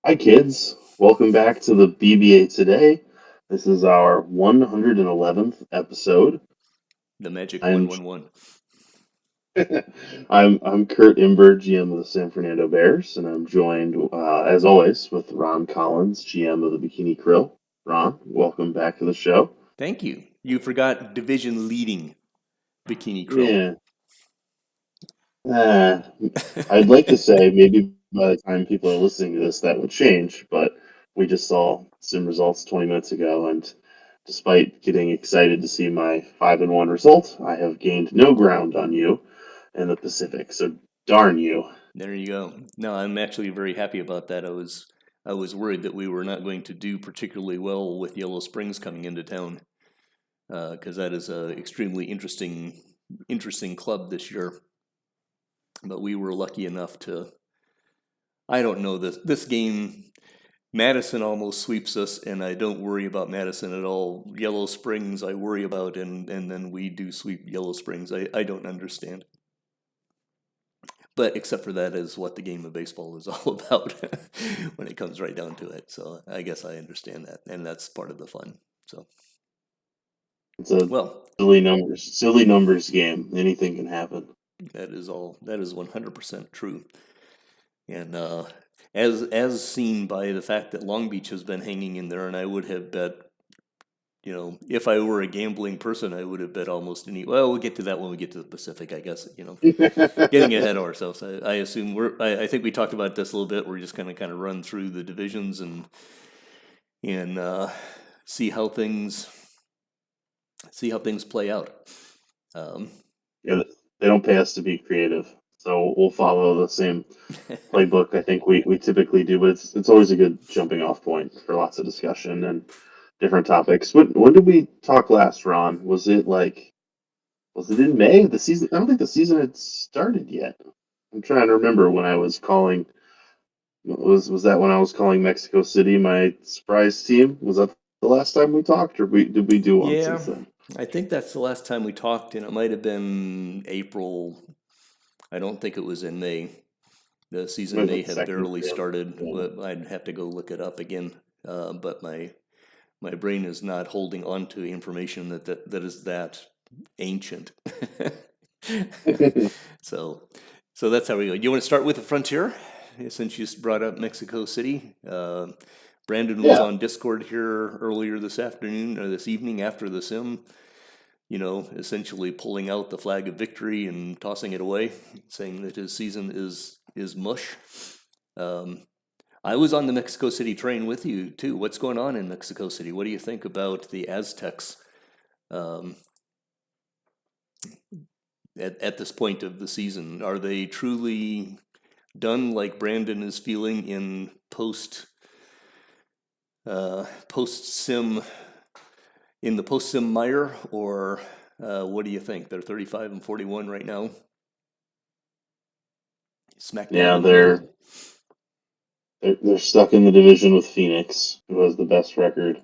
Hi, kids. Welcome back to the BBA today. This is our 111th episode. The magic I'm 111. I'm Kurt Imber, GM of the San Fernando Bears, and I'm joined, as always, with Ron Collins, GM of the Bikini Krill. Ron, welcome back to the show. Thank you. You forgot division leading Bikini Krill. Yeah, uh, I'd like to say maybe by the time people are listening to this, that would change, but we just saw some results 20 minutes ago, and despite getting excited to see my 5-1 result, I have gained no ground on you in the Pacific. So darn you. There you go. No, I'm actually very happy about that. I was worried that we were not going to do particularly well with Yellow Springs coming into town because that is a extremely interesting club this year. But we were lucky enough to. I don't know this game. Madison almost sweeps us, and I don't worry about Madison at all. Yellow Springs, I worry about, and then we do sweep Yellow Springs. I don't understand. But except for that is what the game of baseball is all about when it comes right down to it. So I guess I understand that, and that's part of the fun. So It's a well, silly numbers game. Anything can happen. that is 100% true. And as seen by the fact that Long Beach has been hanging in there, and I would have bet, if I were a gambling person, I would have bet almost any. Well, we'll get to that when we get to the Pacific, I guess. Getting ahead of ourselves. I assume I think we talked about this a little bit. We're just kind of run through the divisions and see how things play out. Um, Yeah, they don't pay us to be creative, so we'll follow the same playbook. I think we typically do, but it's always a good jumping off point for lots of discussion and different topics. When did we talk last, Ron? Was it in May? The season? I don't think the season had started yet. I'm trying to remember when I was calling. Was that when I was calling Mexico City my surprise team? Was that the last time we talked, or did we do one yeah, since then? I think that's the last time we talked, and it might have been April. I don't think it was in May. The season Maybe may the have second. barely Yeah. started. Yeah. But I'd have to go look it up again. But my brain is not holding on to information that is that ancient. so so that's how we go. You want to start with the frontier, since you brought up Mexico City? Brandon was Yeah. on Discord here earlier this afternoon or this evening after the sim. Essentially pulling out the flag of victory and tossing it away, saying that his season is mush. Um, I was on the Mexico City train with you too. What's going on in Mexico City? What do you think about the Aztecs um, at this point of the season? Are they truly done, like Brandon is feeling in post sim in the post sim mire, or what do you think? They're 35-41 right now, smack dab Yeah, in the middle. they're stuck in the division with Phoenix, who has the best record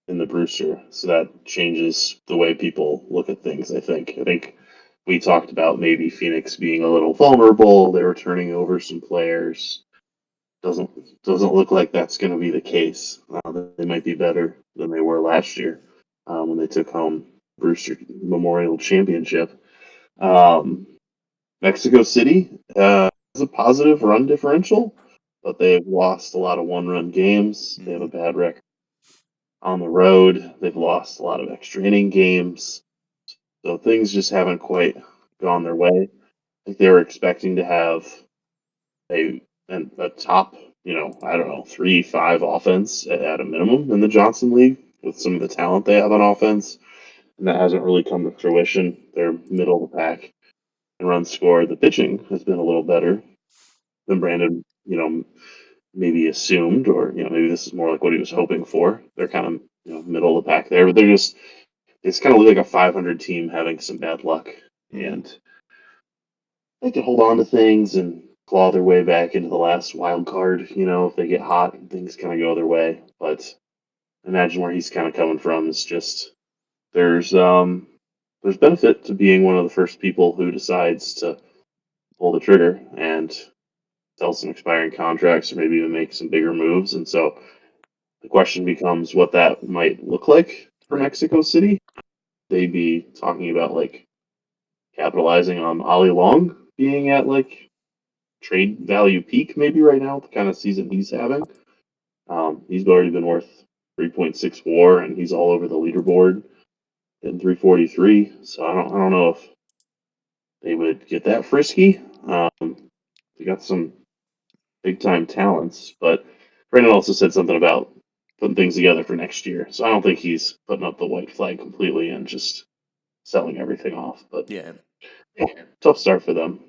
in the Brewster. So that changes the way people look at things. I think we talked about maybe Phoenix being a little vulnerable. They were turning over some players. Doesn't doesn't look like that's going to be the case. They might be better than they were last year when they took home Brewster Memorial Championship. Um, Mexico City has a positive run differential, but they've lost a lot of one-run games. They have a Mm-hmm. bad record on the road. They've lost a lot of extra inning games, so things just haven't quite gone their way. I think they were expecting to have a a top, I don't know, 3-5 offense at a minimum in the Johnson League with some of the talent they have on offense, and that hasn't really come to fruition. They're middle of the pack in runs scored. The pitching has been a little better than Brandon, maybe assumed, or maybe this is more like what he was hoping for. They're kind of middle of the pack there, but it's kind of like a 500 team having some bad luck, Mm-hmm. and they can hold on to things and claw their way back into the last wild card. If they get hot and things kind of go their way. But imagine where he's kind of coming from. It's just there's um there's benefit to being one of the first people who decides to pull the trigger, and sell some expiring contracts or maybe even make some bigger moves. And so the question becomes what that might look like for Right. Mexico City. They'd be talking about like capitalizing on Ali Long being at like trade value peak maybe right now, the kind of season he's having. He's already been worth 3.6 WAR, and he's all over the leaderboard in 343. So I don't know if they would get that frisky. They got some big time talents, but Brandon also said something about putting things together for next year. So I don't think he's putting up the white flag completely and just selling everything off. But Yeah. tough start for them.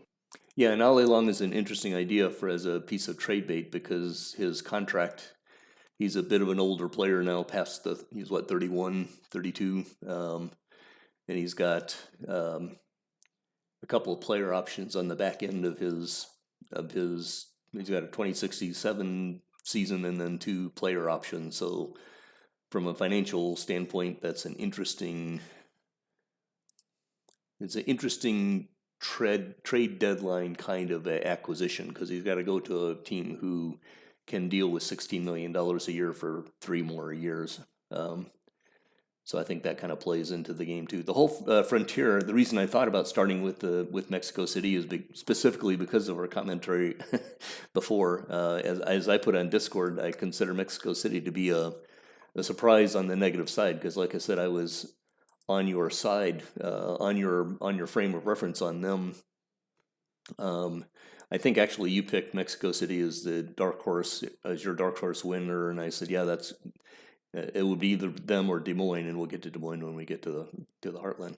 Yeah, and Ali Long is an interesting idea for as a piece of trade bait because his contract, he's a bit of an older player now, he's what, 31, 32, and he's got a couple of player options on the back end of his, he's got a 2067 season and then 2 player options. So from a financial standpoint, it's an interesting trade deadline kind of acquisition because he's got to go to a team who can deal with $16 million a year for 3 more years. So I think that kind of plays into the game too. The whole frontier. The reason I thought about starting with Mexico City is specifically because of our commentary before. As I put on Discord, I consider Mexico City to be a surprise on the negative side because, like I said, I was on your side, on your frame of reference on them. I think actually you picked Mexico City as the dark horse, as your dark horse winner, and I said, yeah, it would be either them or Des Moines, and we'll get to Des Moines when we get to the Heartland.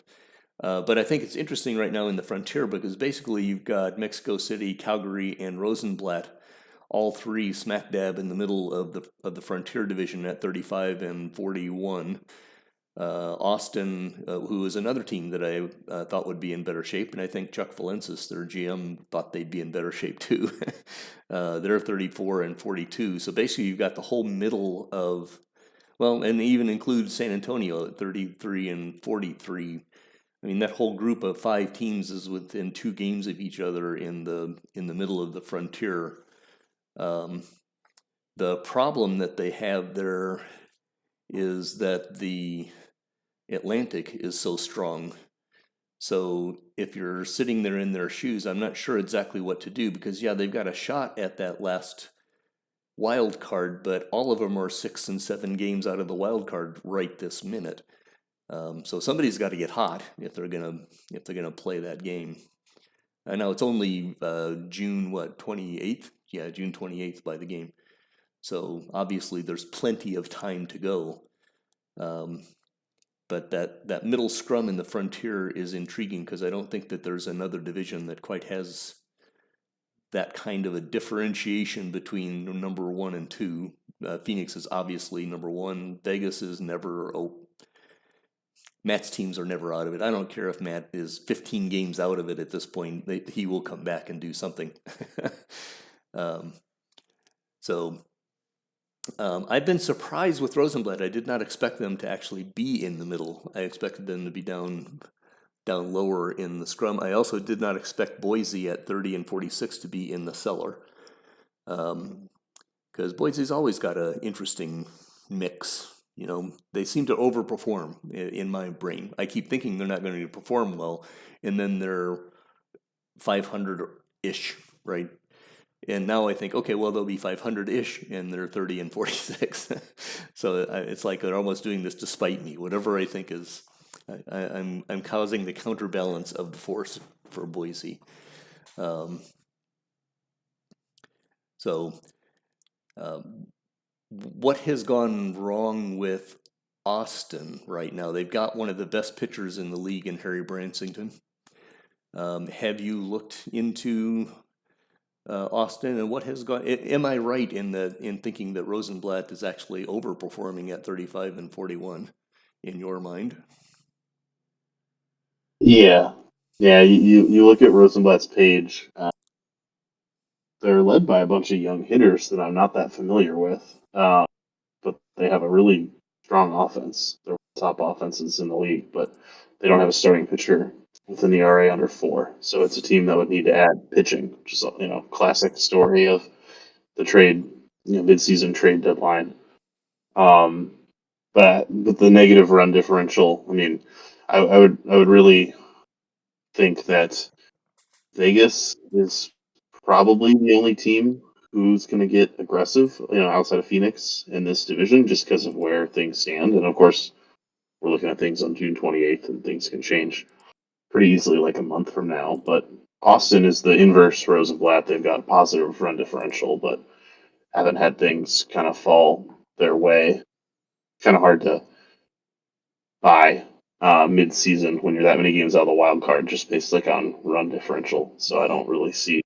But I think it's interesting right now in the frontier because basically you've got Mexico City, Calgary, and Rosenblatt, all 3 smack dab in the middle of the frontier division at 35 and 41. Austin, who is another team that I thought would be in better shape, and I think Chuck Valensis, their GM, thought they'd be in better shape too. They're 34 and 42. So basically you've got the whole middle of, well, and they even include San Antonio at 33 and 43. I mean, that whole group of 5 teams is within 2 games of each other in the middle of the frontier. The problem that they have there is that the Atlantic is so strong. So if you're sitting there in their shoes, I'm not sure exactly what to do because, yeah, they've got a shot at that last wild card, but all of them are 6 and 7 games out of the wild card right this minute. So somebody's got to get hot if they're gonna play that game. I know it's only June 28th. Yeah, June 28th by the game. So obviously there's plenty of time to go. But that middle scrum in the frontier is intriguing because I don't think that there's another division that quite has that kind of a differentiation between number 1 and 2. Phoenix is obviously number 1. Vegas is never. Matt's teams are never out of it. I don't care if Matt is 15 games out of it at this point. He will come back and do something. I've been surprised with Rosenblatt. I did not expect them to actually be in the middle. I expected them to be down lower in the scrum. I also did not expect Boise at 30 and 46 to be in the cellar. Because Boise's always got an interesting mix. You know, they seem to overperform in my brain. I keep thinking they're not going to perform well, and then they're 500-ish, right? And now I think, okay, well, they'll be 500-ish, and they're 30 and 46. So it's like they're almost doing this to spite me. Whatever I think is, I'm causing the counterbalance of the force for Boise. What has gone wrong with Austin right now? They've got one of the best pitchers in the league in Harry Bransington. Have you looked into Austin and what has gone? Am I right in thinking that Rosenblatt is actually overperforming at 35 and 41 in your mind? Yeah. You look at Rosenblatt's page. They're led by a bunch of young hitters that I'm not that familiar with, but they have a really strong offense. They're top offenses in the league, but they don't have a starting pitcher with an ERA under 4. So it's a team that would need to add pitching, which is classic story of the trade, midseason trade deadline. Um, but with the negative run differential, I mean, I would really think that Vegas is probably the only team who's going to get aggressive, outside of Phoenix in this division, just because of where things stand. And of course, we're looking at things on June 28th, and things can change pretty easily, like a month from now. But Austin is the inverse Rosenblatt. They've got a positive run differential, but haven't had things kind of fall their way. Kind of hard to buy mid-season when you're that many games out of the wild card, just based like on run differential. So I don't really see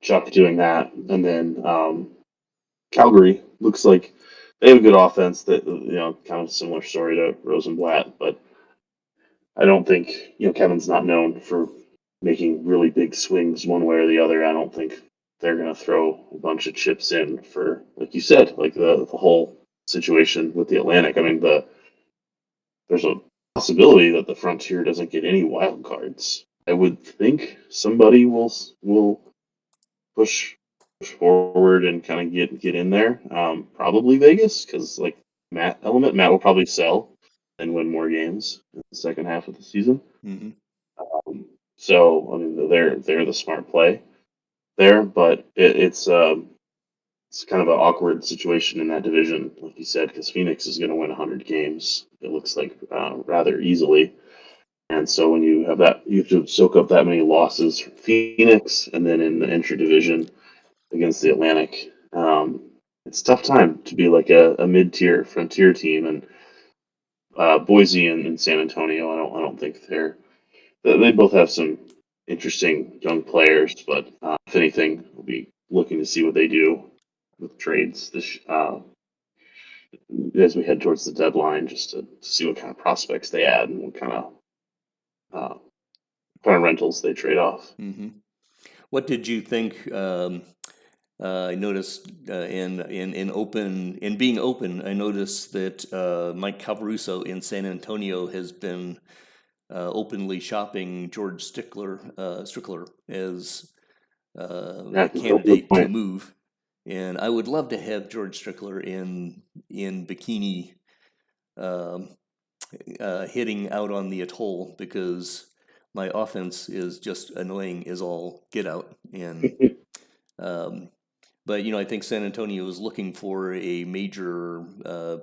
Chuck doing that. And then Calgary looks like they have a good offense that, kind of similar story to Rosenblatt, but I don't think, Kevin's not known for making really big swings one way or the other. I don't think they're going to throw a bunch of chips in for, like you said, like the whole situation with the Atlantic. I mean, there's a possibility that the Frontier doesn't get any wild cards. I would think somebody will push forward and kind of get in there. Probably Vegas, because like Matt will probably sell and win more games in the second half of the season. Mm-hmm. So I mean, they're the smart play there, but it's kind of an awkward situation in that division, like you said, because Phoenix is going to win 100 games. It looks like rather easily. And so when you have that, you have to soak up that many losses from Phoenix, and then in the entry division against the Atlantic, it's a tough time to be like a mid-tier Frontier team. And Boise and San Antonio, I don't think they both have some interesting young players, but if anything, we'll be looking to see what they do with trades this as we head towards the deadline, just to see what kind of prospects they add and what uh, kind of rentals they trade off. Mm-hmm. What did you think? I noticed in being open, I noticed that Mike Calvaruso in San Antonio has been openly shopping George Strickler as Yeah, a that's a good candidate to point. move, and I would love to have George Strickler in Bikini, um, hitting out on the atoll, because my offense is just annoying as all get out. And um, but I think San Antonio is looking for a major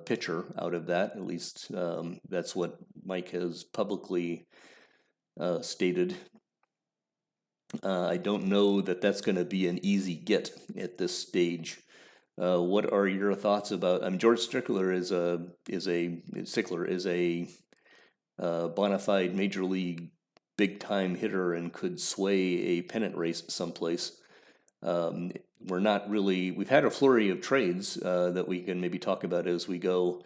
pitcher out of that. At least that's what Mike has publicly stated. I don't know that that's going to be an easy get at this stage. What are your thoughts about? I mean, George Strickler is a bona fide major league big time hitter and could sway a pennant race someplace. We're not really. We've had a flurry of trades that we can maybe talk about as we go.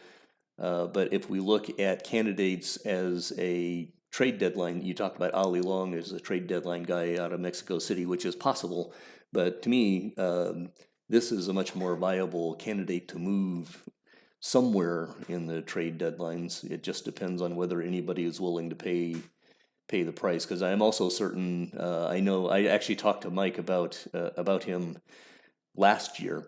But if we look at candidates as a trade deadline, you talked about Ali Long as a trade deadline guy out of Mexico City, which is possible. But to me, this is a much more viable candidate to move somewhere in the trade deadlines. It just depends on whether anybody is willing to pay the price. Because I am also certain. I know I actually talked to Mike about him last year.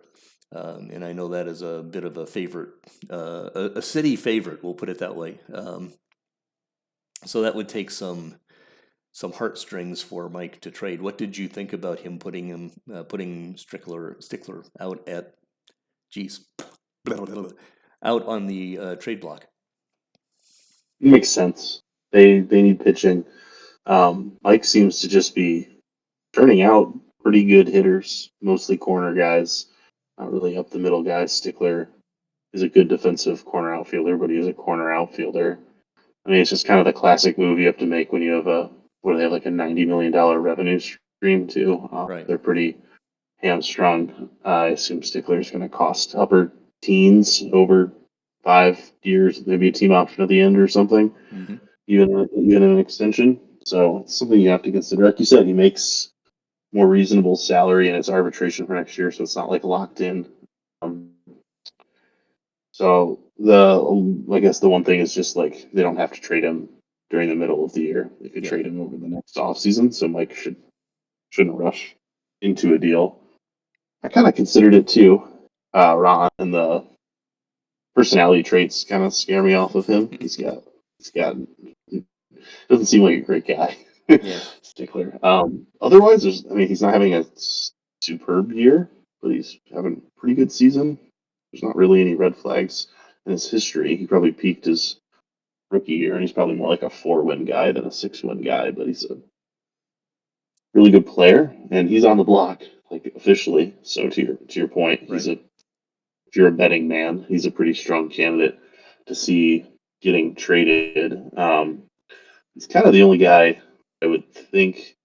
And I know that is a bit of a favorite, a city favorite, we'll put it that way. So that would take some heartstrings for Mike to trade. What did you think about him putting Stickler out at, geez, out on the trade block? It makes sense. They need pitching. Mike seems to just be turning out pretty good hitters, mostly corner guys, not really up the middle guys. Stickler is a good defensive corner outfielder, but he is a corner outfielder. I mean, it's just kind of the classic move you have to make when you have what do they have, like a $90 million revenue stream too. Right. They're pretty hamstrung. I assume Stickler's going to cost upper teens over 5 years, maybe a team option at the end or something, Mm-hmm. even an extension. So it's something you have to consider. Like you said, he makes more reasonable salary and it's arbitration for next year, so it's not like locked in. So I guess the one thing is just like they don't have to trade him during the middle of the year. They could trade him over the next offseason, so Mike shouldn't rush into a deal. I kind of considered it too, Ron, and the personality traits kind of scare me off of him. He's got doesn't seem like a great guy. Yeah. Stickler. Otherwise, he's not having a superb year, but he's having a pretty good season. There's not really any red flags in his history. He probably peaked his rookie year, and he's probably more like a 4-win guy than a 6-win guy. But he's a really good player, and he's on the block, like officially. So to your point, Right. If you're a betting man, he's a pretty strong candidate to see getting traded. He's kind of the only guy I would think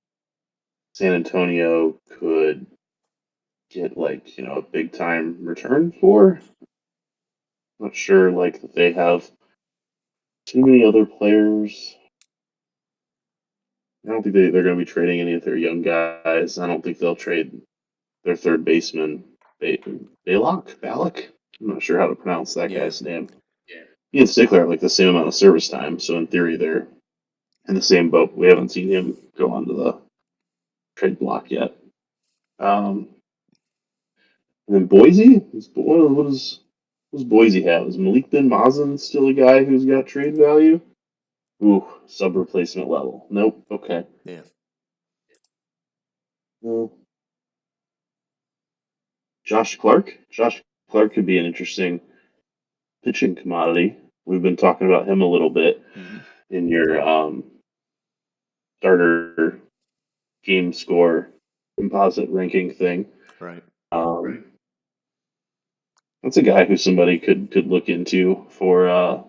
San Antonio could get a big time return for. Not sure that they have too many other players. I don't think they're going to be trading any of their young guys. I don't think they'll trade their third baseman, Balak. I'm not sure how to pronounce that Yeah. guy's name. He and Stickler have the same amount of service time, so in theory they're in the same boat. We haven't seen him go onto the trade block yet. And then Boise, what does Boise have? Is Malik Ben Mazin still a guy who's got trade value? Ooh, sub replacement level. Nope. Okay. Yeah. Well, Josh Clark. Josh Clark could be an interesting pitching commodity. We've been talking about him a little bit in your starter game score composite ranking thing. Right. That's a guy who somebody could look into for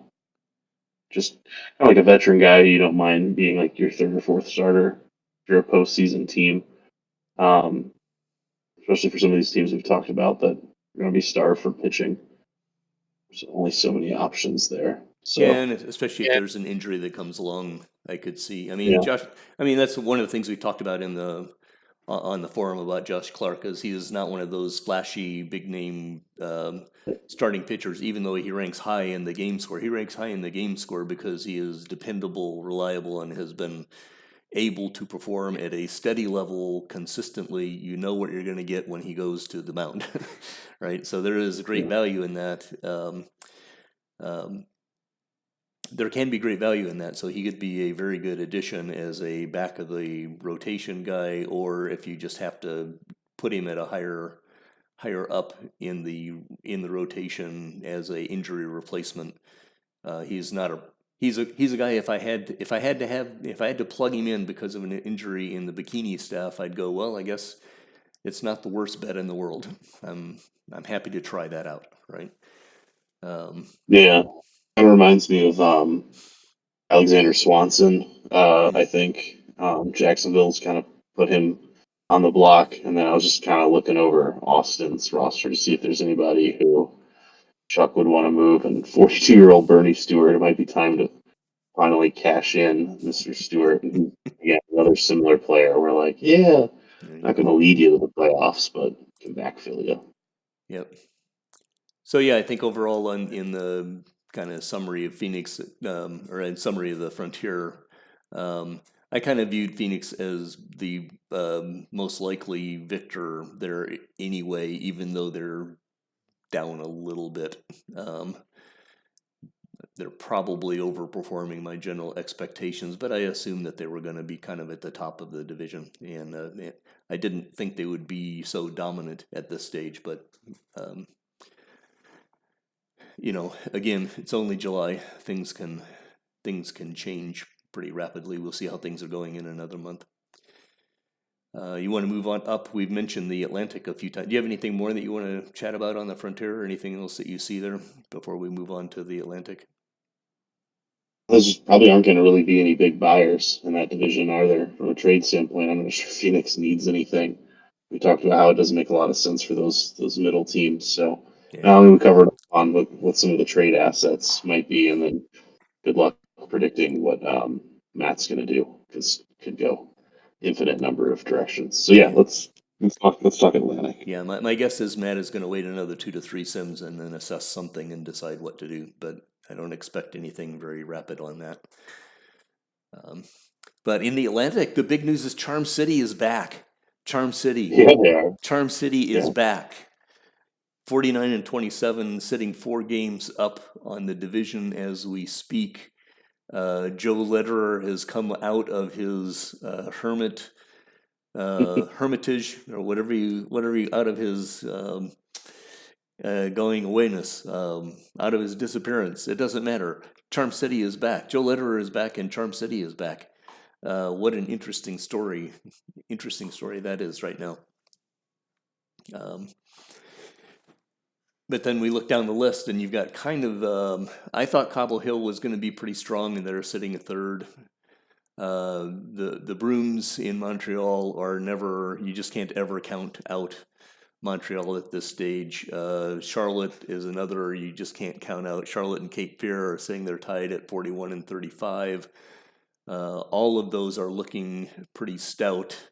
just kind of like a veteran guy. You don't mind being like your third or fourth starter if you're a postseason team. Especially for some of these teams we've talked about that are going to be starved for pitching. There's only so many options there. So yeah, and especially if there's an injury that comes along, I could see. I mean, Josh. I mean, that's one of the things we talked about on the forum about Josh Clark, is he is not one of those flashy, big name starting pitchers. Even though he ranks high in the game score, he ranks high in the game score because he is dependable, reliable, and has been able to perform at a steady level consistently. You know what you're going to get when he goes to the mound, right? So there is great value in that. There can be great value in that, so he could be a very good addition as a back of the rotation guy, or if you just have to put him at a higher up in the rotation as a injury replacement. He's a guy. If I had to plug him in because of an injury in the Bikini staff, I'd go, well, I guess it's not the worst bet in the world. I'm happy to try that out, right? Yeah, that reminds me of Alexander Swanson. I think Jacksonville's kind of put him on the block, and then I was just kind of looking over Austin's roster to see if there's anybody who Chuck would want to move. And 42-year-old Bernie Stewart, it might be time to finally cash in Mr. Stewart. And again, another similar player. We're like, yeah, not going to lead you to the playoffs, but can backfill you. Yep. So yeah, I think overall in the kind of summary of Phoenix, or in summary of the Frontier, I kind of viewed Phoenix as the most likely victor there anyway, even though they're down a little bit. They're probably overperforming my general expectations, but I assumed that they were going to be kind of at the top of the division, and I didn't think they would be so dominant at this stage. But again, it's only July. Things can change pretty rapidly. We'll see how things are going in another month. You want to move on up? We've mentioned the Atlantic a few times. Do you have anything more that you want to chat about on the Frontier, or anything else that you see there before we move on to the Atlantic? Those probably aren't going to really be any big buyers in that division, are there? From a trade standpoint, I'm not sure Phoenix needs anything. We talked about how it doesn't make a lot of sense for those middle teams. So now we covered on what some of the trade assets might be, and then good luck predicting what Matt's going to do, because it could go infinite number of directions. So yeah, let's talk Atlantic. Yeah, my guess is Matt is going to wait another 2 to 3 sims and then assess something and decide what to do, but I don't expect anything very rapid on that. But in the Atlantic, the big news is Charm City is back. Charm City. Yeah, they are. Charm City is Yeah. back. 49-27, sitting 4 games up on the division as we speak. Joe Lederer has come out of his hermitage, or whatever you out of his going awayness, out of his disappearance. It doesn't matter. Charm City is back. Joe Lederer is back, and Charm City is back. What an interesting story! Interesting story that is right now. But then we look down the list, and you've got kind of. I thought Cobble Hill was going to be pretty strong, and they're sitting at third. The Bruins in Montreal are never. You just can't ever count out Montreal at this stage. Charlotte is another you just can't count out. Charlotte and Cape Fear are saying they're tied at 41 and 35. All of those are looking pretty stout.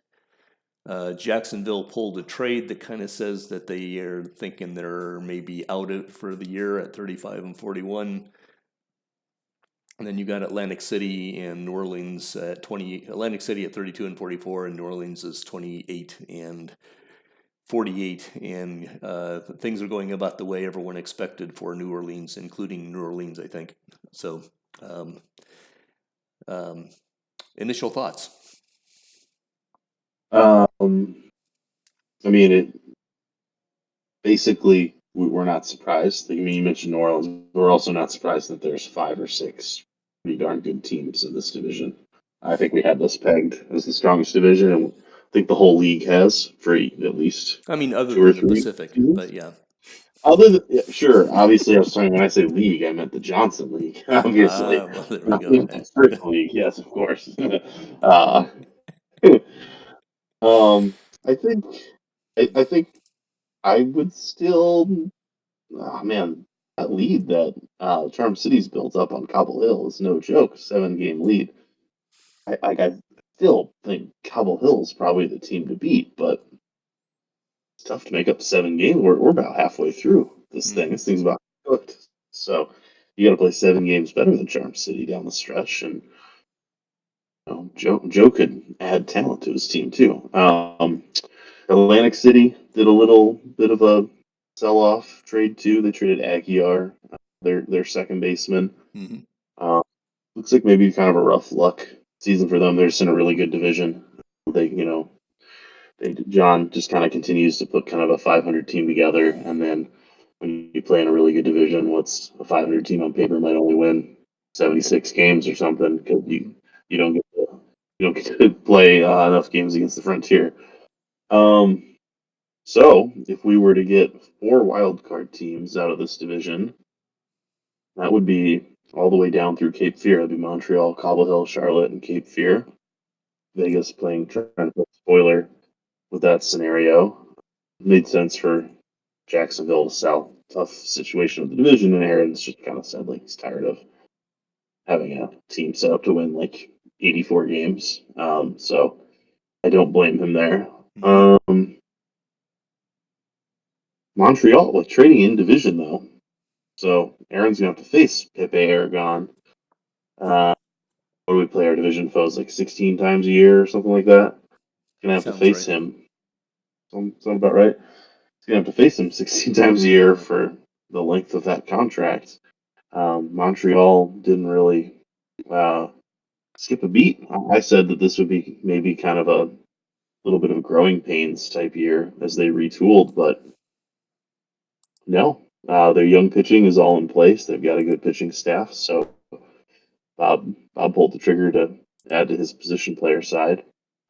Jacksonville pulled a trade that kind of says that they are thinking they're maybe out of for the year at 35 and 41. And then you got Atlantic City and New Orleans at 20. Atlantic City at 32 and 44, and New Orleans is 28 and 48. And things are going about the way everyone expected for New Orleans, including New Orleans, I think. So, initial thoughts. I mean, it basically we're not surprised. I mean, you mentioned New Orleans. We're also not surprised that there's 5 or 6 pretty darn good teams in this division. I think we had this pegged as the strongest division, and I think the whole league has for at least. I mean, other 2 or than the 3 Pacific, seasons. but yeah. Other than, yeah, sure, obviously, I was talking when I say league, I meant the Johnson League. Obviously, Well, there we not go. the First League. Yes, of course. I think, I think I would still. Oh man, that lead that Charm City's built up on Cobble Hill is no joke. 7-game lead. I still think Cobble Hill is probably the team to beat, but it's tough to make up 7 games. We're about halfway through this thing. This thing's about cooked. So you got to play 7 games better than Charm City down the stretch, and Joe could add talent to his team too. Atlantic City did a little bit of a sell-off trade too. They traded Aguiar, their second baseman. Mm-hmm. Looks like maybe kind of a rough luck season for them. They're just in a really good division. John just kind of continues to put kind of a 500 team together, and then when you play in a really good division, what's a 500 team on paper might only win 76 games or something because you don't get to play enough games against the Frontier. So if we were to get 4 wild card teams out of this division, that would be all the way down through Cape Fear. That'd be Montreal, Cobble Hill, Charlotte, and Cape Fear. Vegas trying to put spoiler with that scenario. Made sense for Jacksonville to sell. Tough situation with the division, and Aaron's just kind of said like he's tired of having a team set up to win like 84 games. So I don't blame him there. Montreal with trading in division though, so Aaron's gonna have to face Pepe Aragon. What do we play our division foes like 16 times a year or something like that? Gonna have to Sounds face right. him. Sound about right? He's gonna have to face him 16 times a year for the length of that contract. Montreal didn't really skip a beat. I said that this would be maybe kind of a little bit of a growing pains type year as they retooled, but no. Their young pitching is all in place. They've got a good pitching staff, so Bob pulled the trigger to add to his position player side.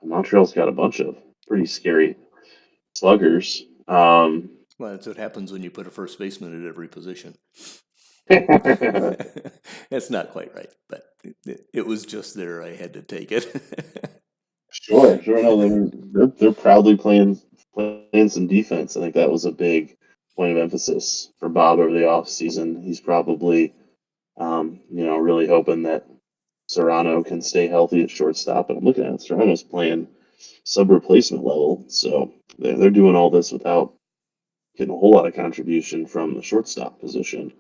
Montreal's got a bunch of pretty scary sluggers. Well, that's what happens when you put a first baseman at every position. That's not quite right, but it was just there. I had to take it. Sure. No, they're proudly playing some defense. I think that was a big point of emphasis for Bob over the off season. He's probably, really hoping that Serrano can stay healthy at shortstop. And I'm looking at it, Serrano's playing sub replacement level, so they're doing all this without getting a whole lot of contribution from the shortstop position.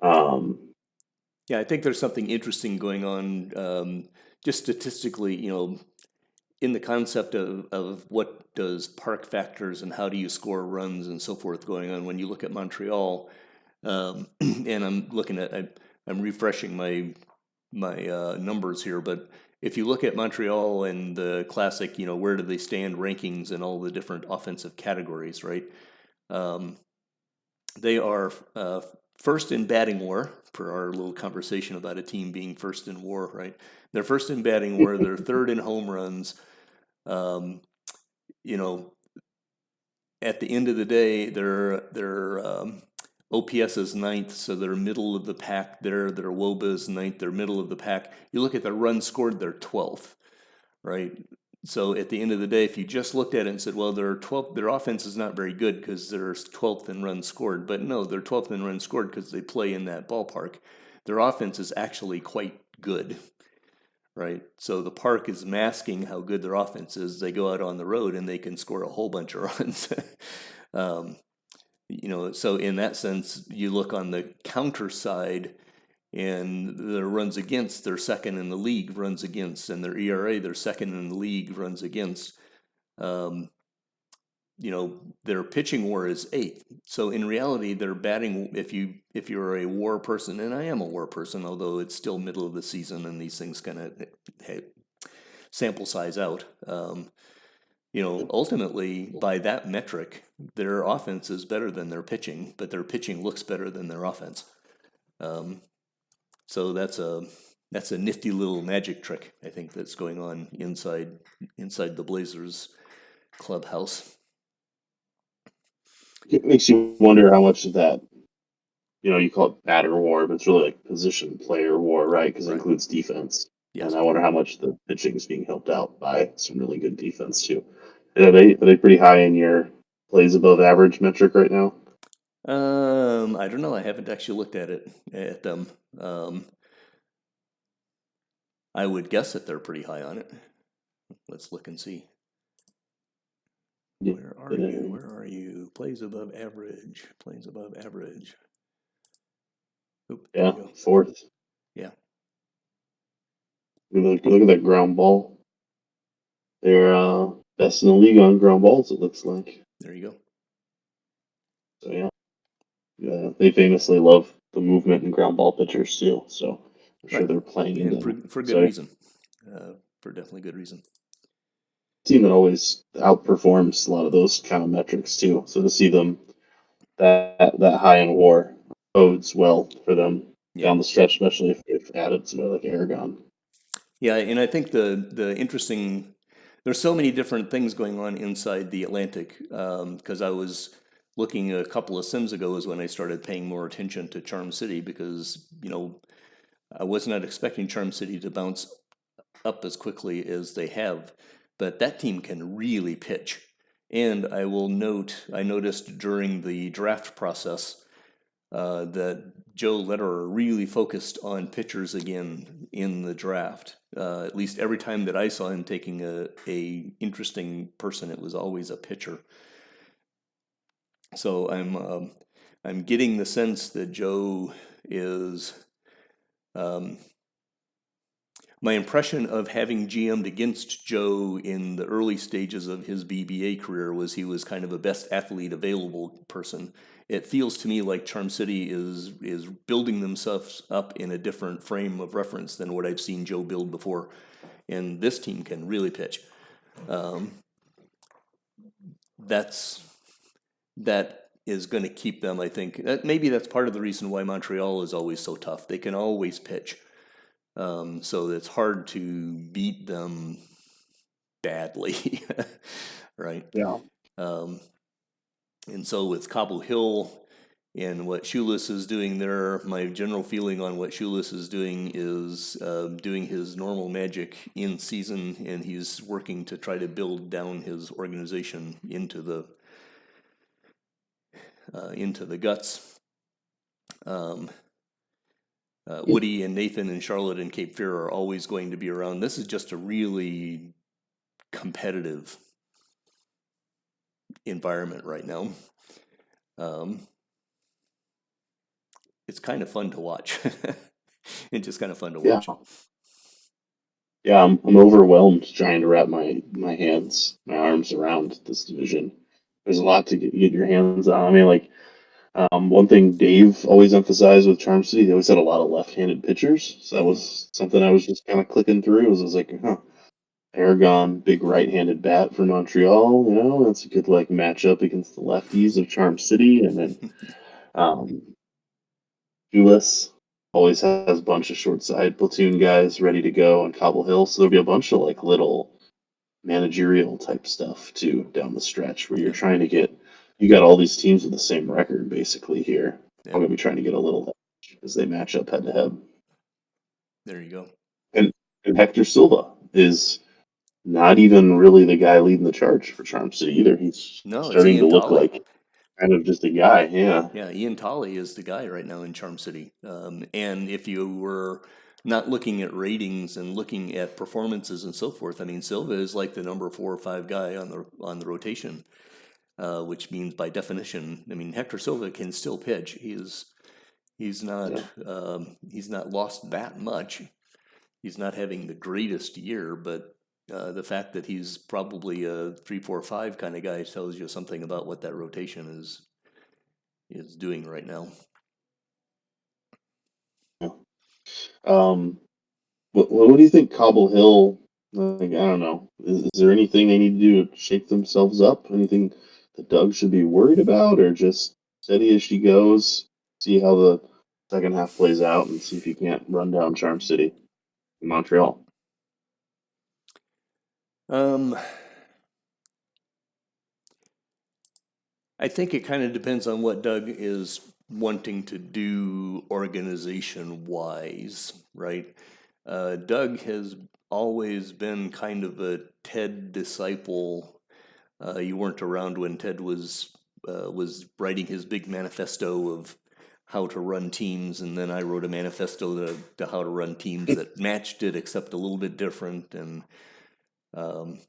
Yeah, I think there's something interesting going on. just statistically, in the concept of what does park factors and how do you score runs and so forth going on, when you look at Montreal, and I'm refreshing my numbers here, but if you look at Montreal and the classic, where do they stand rankings and all the different offensive categories, right? They are first in batting WAR, for our little conversation about a team being first in WAR, right? They're first in batting WAR. They're third in home runs. You know, at the end of the day, their OPS is ninth, so they're middle of the pack. Their WOBA is ninth. They're middle of the pack. You look at the runs scored, they're 12th, right? So at the end of the day, if you just looked at it and said, well, their offense is not very good because they're 12th in runs scored. But no, they're 12th in runs scored because they play in that ballpark. Their offense is actually quite good, right? So the park is masking how good their offense is. They go out on the road and they can score a whole bunch of runs. So in that sense, you look on the counter side, and their runs against, they're second in the league runs against, and their ERA, they're second in the league runs against. Their pitching WAR is eighth. So in reality, their batting, if you're a WAR person, and I am a WAR person, although it's still middle of the season and these things kind of sample size out. Ultimately, by that metric, their offense is better than their pitching, but their pitching looks better than their offense. So that's a nifty little magic trick, I think, that's going on inside the Blazers clubhouse. It makes you wonder how much of that, you call it batter war, but it's really like position player war, right? Because it includes defense. Yes. And I wonder how much the pitching is being helped out by some really good defense too. And are they pretty high in your plays above average metric right now? I don't know. I haven't actually looked at them. I would guess that they're pretty high on it. Let's look and see. Where are you? Where are you? Plays above average. Plays above average. Oop, yeah, fourth. Yeah. Look at that ground ball. They're best in the league on ground balls, it looks like. There you go. So yeah, they famously love the movement and ground ball pitchers too. So I'm sure they're playing into for good reason. For definitely good reason. Team that always outperforms a lot of those kind of metrics too. So to see them that high in WAR bodes well for them down the stretch, especially if they've added somebody like Aragon. Yeah, and I think the interesting, there's so many different things going on inside the Atlantic, because I was looking a couple of sims ago is when I started paying more attention to Charm City, because I was not expecting Charm City to bounce up as quickly as they have, but that team can really pitch. And I will note, I noticed during the draft process that Joe Lederer really focused on pitchers again in the draft. At least every time that I saw him taking a interesting person, it was always a pitcher. So I'm getting the sense that Joe is. My impression of having GM'd against Joe in the early stages of his BBA career was he was kind of a best athlete available person. It feels to me like Charm City is building themselves up in a different frame of reference than what I've seen Joe build before. And this team can really pitch. That is going to keep them, I think. Maybe that's part of the reason why Montreal is always so tough. They can always pitch. So it's hard to beat them badly, right? Yeah. And so with Cobble Hill and what Shoeless is doing there, my general feeling on what Shoeless is doing is doing his normal magic in season, and he's working to try to build down his organization into the guts. Woody and Nathan and Charlotte and Cape Fear are always going to be around. This is just a really competitive environment right now. It's kind of fun to watch. It's just kind of fun to watch. Yeah, I'm overwhelmed trying to wrap my arms around this division. There's a lot to get your hands on. I mean, like, one thing Dave always emphasized with Charm City, they always had a lot of left-handed pitchers. So that Hmm. was something I was just kind of clicking through. I was like, huh, Aragon, big right-handed bat for Montreal. That's a good like matchup against the lefties of Charm City. And then um, Julius always has a bunch of short side platoon guys ready to go on Cobble Hill. So there'll be a bunch of like little managerial type stuff too down the stretch where you're Yep. trying to get you got all these teams with the same record basically here. I'm Yep. gonna be trying to get a little edge as they match up head to head. There you go. And, and Hector Silva is not even really the guy leading the charge for Charm City either. He's No, it's starting to Ian look Tolley. like kind of just a guy. Yeah. Yeah, Ian Tolley is the guy right now in Charm City. And if you were not looking at ratings and looking at performances and so forth, I mean, Silva is like the number 4 or 5 guy on the rotation, which means by definition, I mean, Hector Silva can still pitch. He's not Yeah. he's not lost that much. He's not having the greatest year, but the fact that he's probably a 3, 4, 5 kind of guy tells you something about what that rotation is doing right now. Yeah. Um, what do you think Cobble Hill? Like, I don't know. Is there anything they need to do to shake themselves up? Anything that Doug should be worried about, or just steady as she goes? See how the second half plays out, and see if you can't run down Charm City in Montreal. Um, I think it kind of depends on what Doug is wanting to do organization wise, right? Doug has always been kind of a Ted disciple. You weren't around when Ted was writing his big manifesto of how to run teams, and then I wrote a manifesto to how to run teams that matched it, except a little bit different. And um,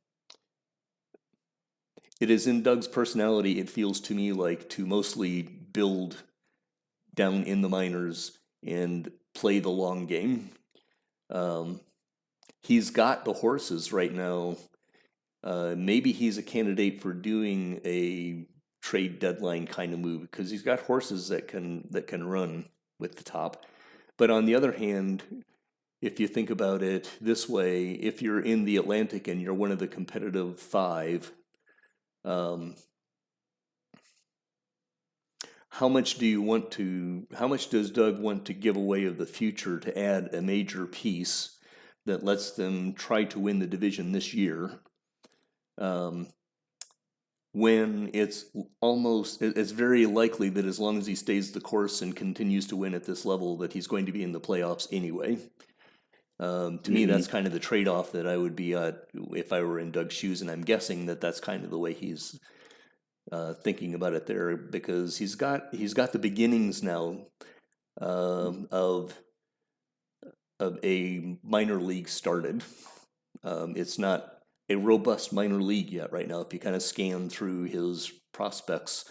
it is in Doug's personality, it feels to me like to mostly build down in the minors and play the long game. Um, he's got the horses right now. Maybe he's a candidate for doing a trade deadline kind of move because he's got horses that can run with the top. But on the other hand, if you think about it this way, if you're in the Atlantic and you're one of the competitive 5, um, how much does Doug want to give away of the future to add a major piece that lets them try to win the division this year, when it's very likely that as long as he stays the course and continues to win at this level, that he's going to be in the playoffs anyway. To me, that's kind of the trade-off that I would be at if I were in Doug's shoes, and I'm guessing that that's kind of the way he's thinking about it there, because he's got the beginnings now of a minor league started. It's not a robust minor league yet right now. If you kind of scan through his prospects,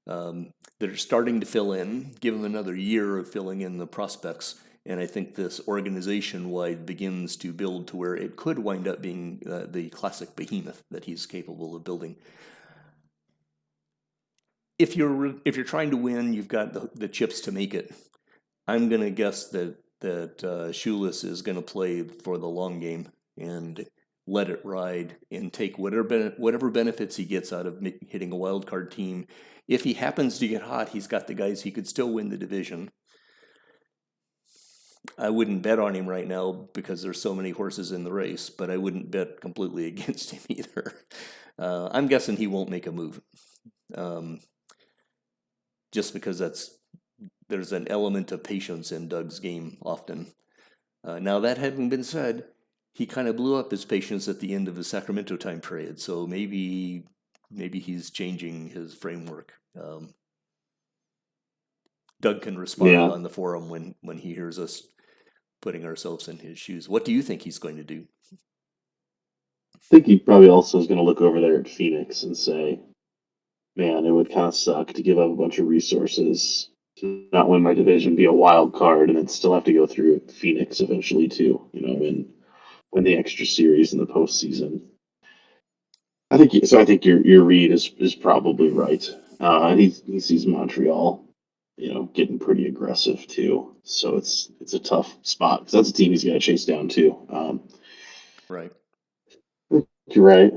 they're starting to fill in. Give him another year of filling in the prospects, and I think this organization-wide begins to build to where it could wind up being the classic behemoth that he's capable of building. If you're trying to win, you've got the chips to make it. I'm gonna guess that Shoeless is gonna play for the long game and let it ride and take whatever benefits he gets out of hitting a wild card team. If he happens to get hot, he's got the guys. He could still win the division. I wouldn't bet on him right now because there's so many horses in the race, but I wouldn't bet completely against him either. I'm guessing he won't make a move. Just because there's an element of patience in Doug's game often. Now, that having been said, he kind of blew up his patience at the end of the Sacramento time period, so maybe he's changing his framework. Doug can respond on the forum when he hears us putting ourselves in his shoes. What do you think he's going to do? I think he probably also is going to look over there at Phoenix and say, man, it would kind of suck to give up a bunch of resources to not win my division, be a wild card, and then still have to go through Phoenix eventually too. win the extra series in the postseason. I think so. I think your read is probably right. He sees Montreal, getting pretty aggressive too. So it's a tough spot because that's a team he's got to chase down too. Right. You're right.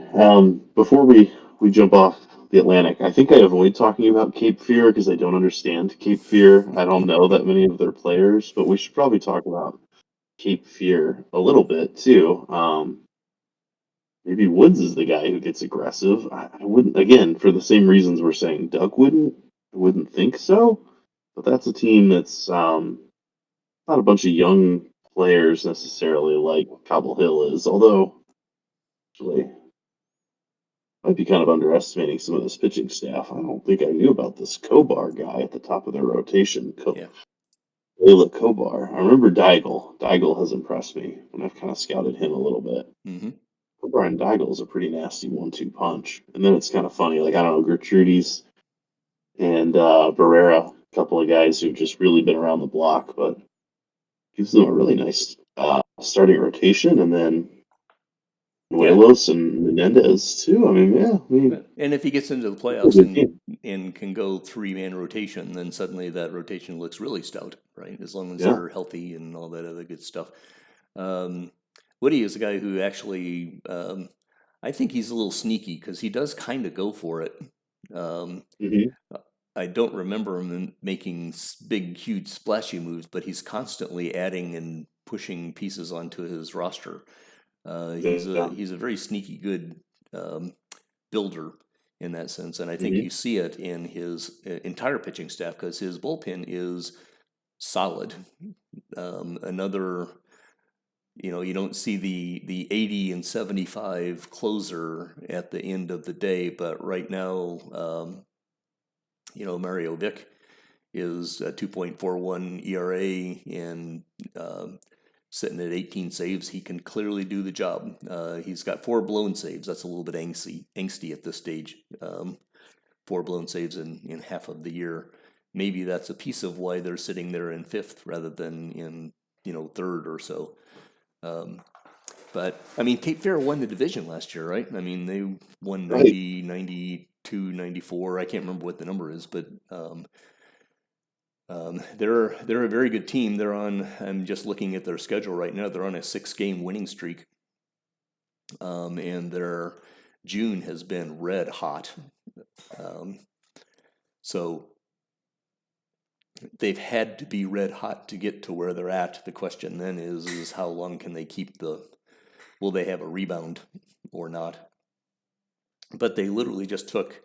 Before we jump off the Atlantic, I think I avoid talking about Cape Fear because I don't understand Cape Fear. I don't know that many of their players, but we should probably talk about Cape Fear a little bit too. Maybe Woods is the guy who gets aggressive. I wouldn't, again, for the same reasons we're saying Doug wouldn't. I wouldn't think so. But that's a team that's not a bunch of young players necessarily like Cobble Hill is, although actually might be kind of underestimating some of this pitching staff. I don't think I knew about this Kobar guy at the top of their rotation. Yeah. Layla Kobar. I remember Daigle. Daigle has impressed me when I've kind of scouted him a little bit. Mm-hmm. Brian Daigle is a pretty nasty 1-2 punch. And then it's kind of funny. Like, I don't know, Gertrudis and Barrera, a couple of guys who've just really been around the block, but gives them a really nice starting rotation. And then Nuelos and Menendez, too. I mean, yeah. And if he gets into the playoffs and can go 3-man rotation, then suddenly that rotation looks really stout, right? As long as they're healthy and all that other good stuff. Woody is a guy who actually, I think he's a little sneaky because he does kind of go for it. I don't remember him making big, huge, splashy moves, but he's constantly adding and pushing pieces onto his roster. He's a very sneaky good builder in that sense, and I think you see it in his entire pitching staff because his bullpen is solid. Another, you don't see the 80 and 75 closer at the end of the day, but right now, Mario Vick is a 2.41 ERA and sitting at 18 saves. He can clearly do the job. He's got 4 blown saves. That's a little bit angsty at this stage. 4 blown saves in half of the year. Maybe that's a piece of why they're sitting there in 5th rather than in 3rd or so. But I mean, Cape Fear won the division last year, right? I mean, they won 90, 92, 94. I can't remember what the number is, but they're a very good team. They're on. I'm just looking at their schedule right now. They're on a 6-game winning streak, and their June has been red hot. So they've had to be red hot to get to where they're at. The question then is how long can they keep will they have a rebound or not? But they literally just took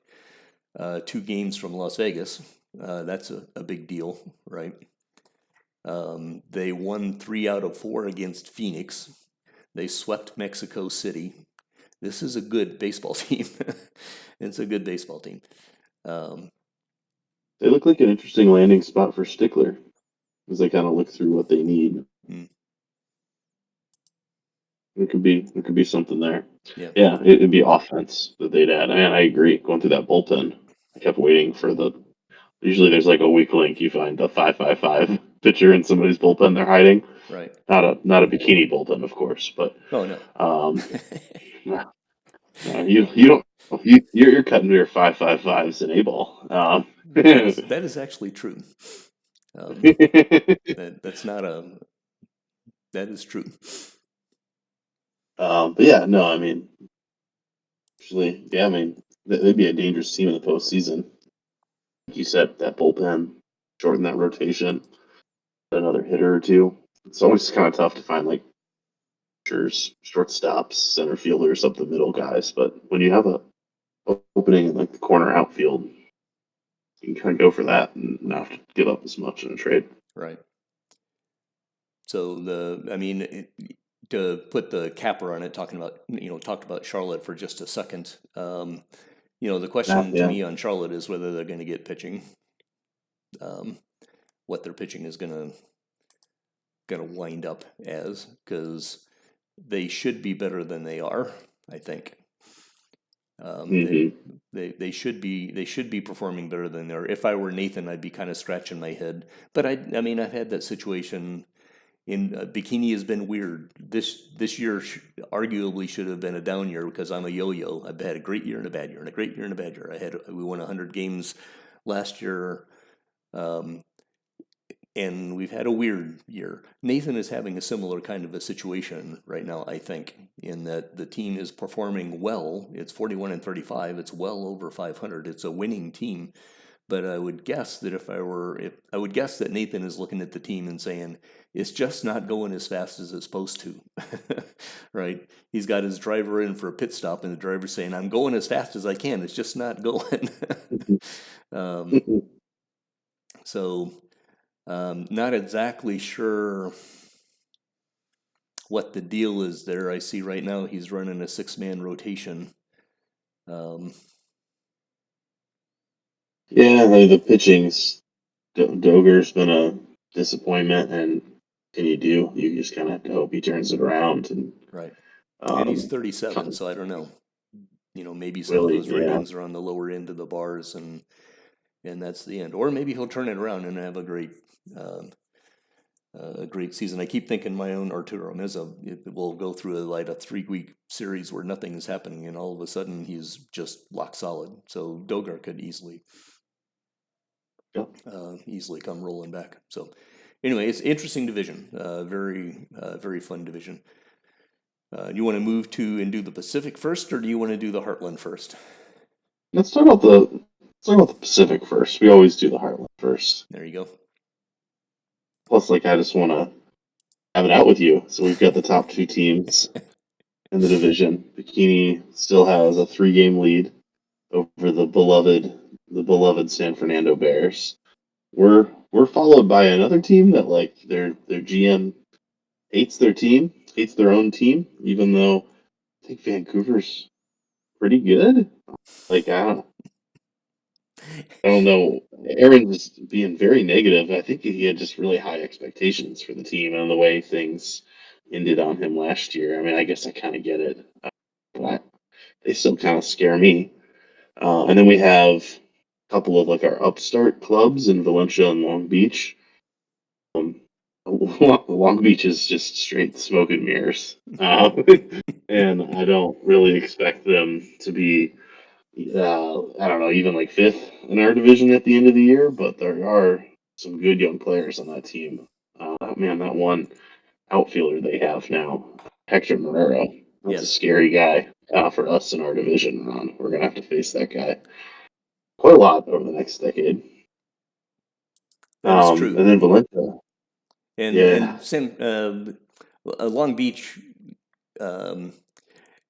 2 games from Las Vegas. That's a big deal, right? They won 3 out of 4 against Phoenix. They swept Mexico City. This is a good baseball team. It's a good baseball team. They look like an interesting landing spot for Stickler as they kind of look through what they need. There could be something there. Yeah, it'd be offense that they'd add. I agree. Going through that bullpen, I kept waiting for usually there's like a weak link. You find a 5.55 pitcher in somebody's bullpen they're hiding. Right. Not a bikini bullpen, of course, but no. You don't. You're cutting your 5.55s in A-ball. That is actually true. That's not that is true. But yeah, no, I mean, actually, yeah, I mean, they'd be a dangerous team in the postseason. Like you said, that bullpen, shorten that rotation, another hitter or two. It's always kind of tough to find like shortstops, center fielders, up the middle guys. But when you have a opening in like the corner outfield, you can kind of go for that and not have to give up as much in a trade. Right. So to put the capper on it, talked about Charlotte for just a second. The question to me on Charlotte is whether they're going to get pitching. What their pitching is going to wind up as, because they should be better than they are, I think. They should be performing better than they are. If I were Nathan, I'd be kind of scratching my head. But I've had that situation Bikini has been weird. This year arguably should have been a down year because I'm a yo-yo. I've had a great year and a bad year, and a great year and a bad year. We won 100 games last year, and we've had a weird year. Nathan is having a similar kind of a situation right now, I think, in that the team is performing well. It's 41-35. It's well over 500. It's a winning team. But I would guess that I would guess that Nathan is looking at the team and saying, it's just not going as fast as it's supposed to, right? He's got his driver in for a pit stop, and the driver's saying, I'm going as fast as I can. It's just not going. So, not exactly sure what the deal is there. I see right now he's running a 6-man rotation. Yeah, the pitching's Doger's been a disappointment, and you just kind of have to hope he turns it around. And right, and he's 37, so I don't know. Maybe some of those ratings are on the lower end of the bars, and that's the end. Or maybe he'll turn it around and have a great season. I keep thinking my own Arturo Meza will go through a 3-week series where nothing is happening, and all of a sudden he's just lock solid. So Dogar could easily come rolling back. So anyway, it's an interesting division. Very very fun division. You want to move to and do the Pacific first, or do you want to do the Heartland first? Let's talk about the Pacific first. We always do the Heartland first. There you go. Plus, I just want to have it out with you. So we've got the top 2 teams in the division. Bikini still has a 3-game lead over the beloved San Fernando Bears. We're followed by another team that their GM hates their own team, even though I think Vancouver's pretty good. I don't know. Aaron's just being very negative. I think he had just really high expectations for the team and the way things ended on him last year. I mean, I guess I kind of get it, but they still kind of scare me. And then we have a couple of our upstart clubs in Valencia and Long Beach. Long Beach is just straight smoke and mirrors, and I don't really expect them to be I don't know, even 5th in our division at the end of the year, but there are some good young players on that team. That one outfielder they have now, Hector Marrero, that's a scary guy for us in our division. We're going to have to face that guy quite a lot over the next decade. That is true. And then Valencia. And Long Beach,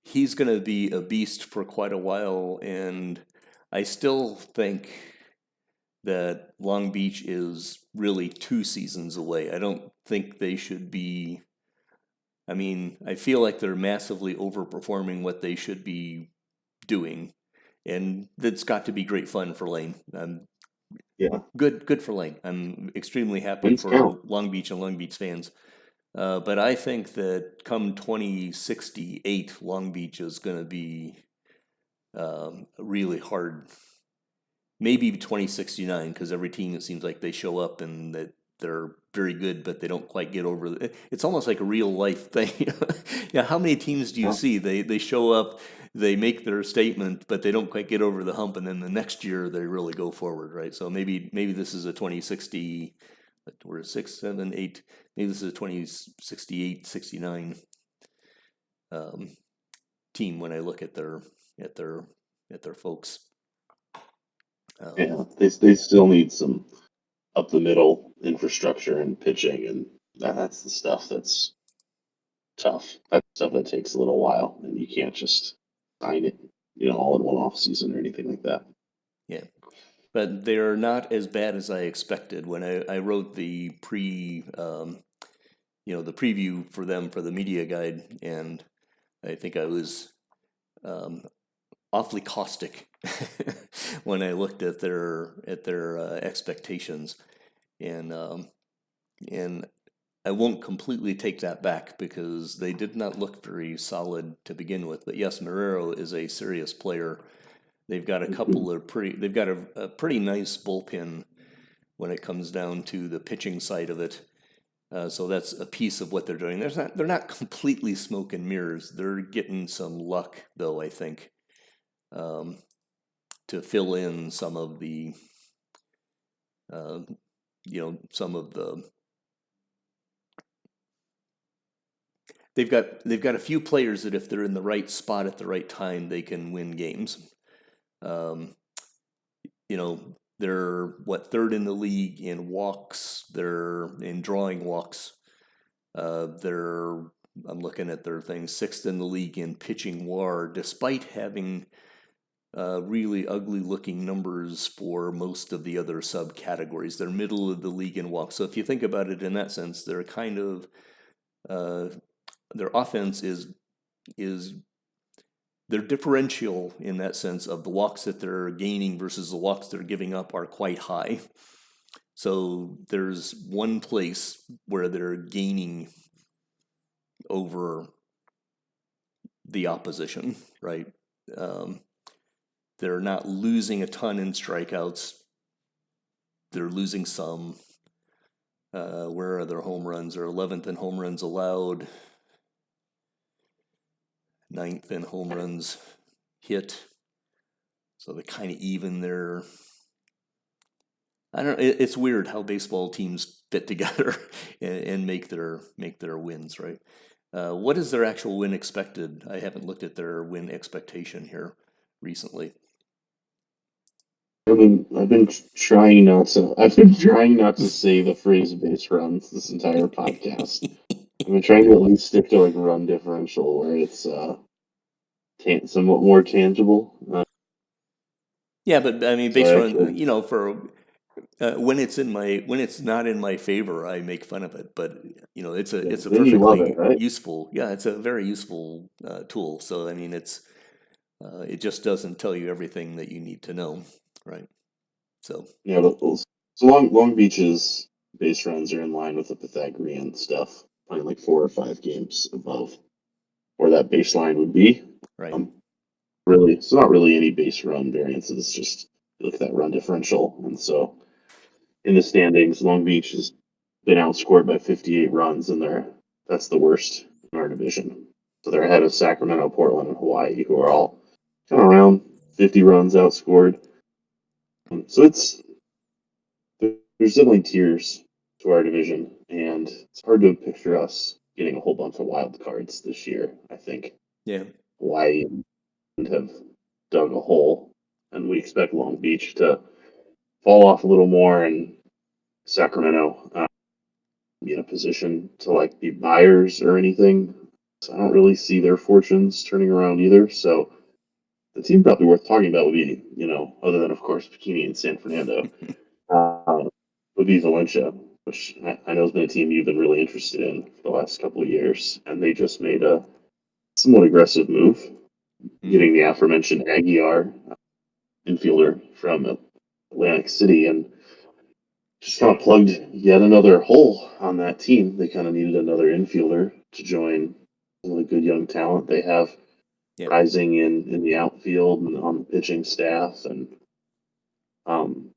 he's going to be a beast for quite a while, and I still think that Long Beach is really 2 seasons away. I don't think they should be. I mean, I feel like they're massively overperforming what they should be doing, and that's got to be great fun for Lane. Yeah, good for Lane. I'm extremely happy for Long Beach and Long Beach fans. But I think that come 2068, Long Beach is going to be really hard. Maybe 2069, because every team, it seems like they show up and that they're very good, but they don't quite get over it. It's almost like a real life thing. Yeah, how many teams do you see? They show up, they make their statement, but they don't quite get over the hump, and then the next year they really go forward, right? So maybe this is a 2060. We're 6, 7, 8. Maybe this is a 2068, 69 team when I look at their folks. They still need some up the middle infrastructure and pitching, and that's the stuff that's tough. That's stuff that takes a little while, and you can't just sign it, all in one off season or anything like that. Yeah. But they're not as bad as I expected. When I wrote the the preview for them for the media guide, and I think I was awfully caustic when I looked at their expectations, and I won't completely take that back because they did not look very solid to begin with. But yes, Marrero is a serious player. They've got a couple of they've got a pretty nice bullpen when it comes down to the pitching side of it. So that's a piece of what they're doing. They're not completely smoke and mirrors. They're getting some luck, though, I think, um, to fill in some of the, some of the. They've got a few players that if they're in the right spot at the right time, they can win games. Um, they're third in the league in walks. They're in drawing walks. I'm looking at their things, sixth in the league in pitching WAR, despite having really ugly looking numbers for most of the other subcategories. They're middle of the league in walks. So if you think about it in that sense, they're kind of their offense is their differential in that sense of the walks that they're gaining versus the walks they're giving up are quite high. So there's one place where they're gaining over the opposition, right? They're not losing a ton in strikeouts. They're losing some. Where are their home runs? They're 11th in home runs allowed, 9th in home runs hit. So they're kind of even there. I don't know. It's weird how baseball teams fit together and make their wins, right? What is their actual win expected? I haven't looked at their win expectation here recently. I've been trying not to say the phrase base runs this entire podcast. I've been trying to at least stick to like run differential where it's somewhat more tangible. Yeah, but I mean, base So run, for when it's not in my favor, I make fun of it. But it's a then you love perfectly it, right? useful. Yeah, it's a very useful tool. So I mean, it just doesn't tell you everything that you need to know, right? So Yeah, but so Long Beach's base runs are in line with the Pythagorean stuff, playing like 4 or 5 games above where that baseline would be. right, Um, Really, it's not really any base run variances. It's just you look at that run differential, and so in the standings, Long Beach has been outscored by 58 runs, and that's the worst in our division. So they're ahead of Sacramento, Portland, and Hawaii, who are all kind of around 50 runs outscored. So there's definitely tiers to our division, and it's hard to picture us getting a whole bunch of wild cards this year. I think yeah, Hawaii have dug a hole, and we expect Long Beach to fall off a little more, and Sacramento be in a position to like be buyers or anything. So I don't really see their fortunes turning around either. So the team probably worth talking about would be, other than of course Bikini and San Fernando, uh, would be Valencia, which I know has been a team you've been really interested in for the last couple of years, and they just made a somewhat aggressive move, getting the aforementioned Aguiar infielder from Atlantic City, and just kind of plugged yet another hole on that team. They kind of needed another infielder to join some of the good young talent they have yeah, rising in the outfield and on the pitching staff, and um,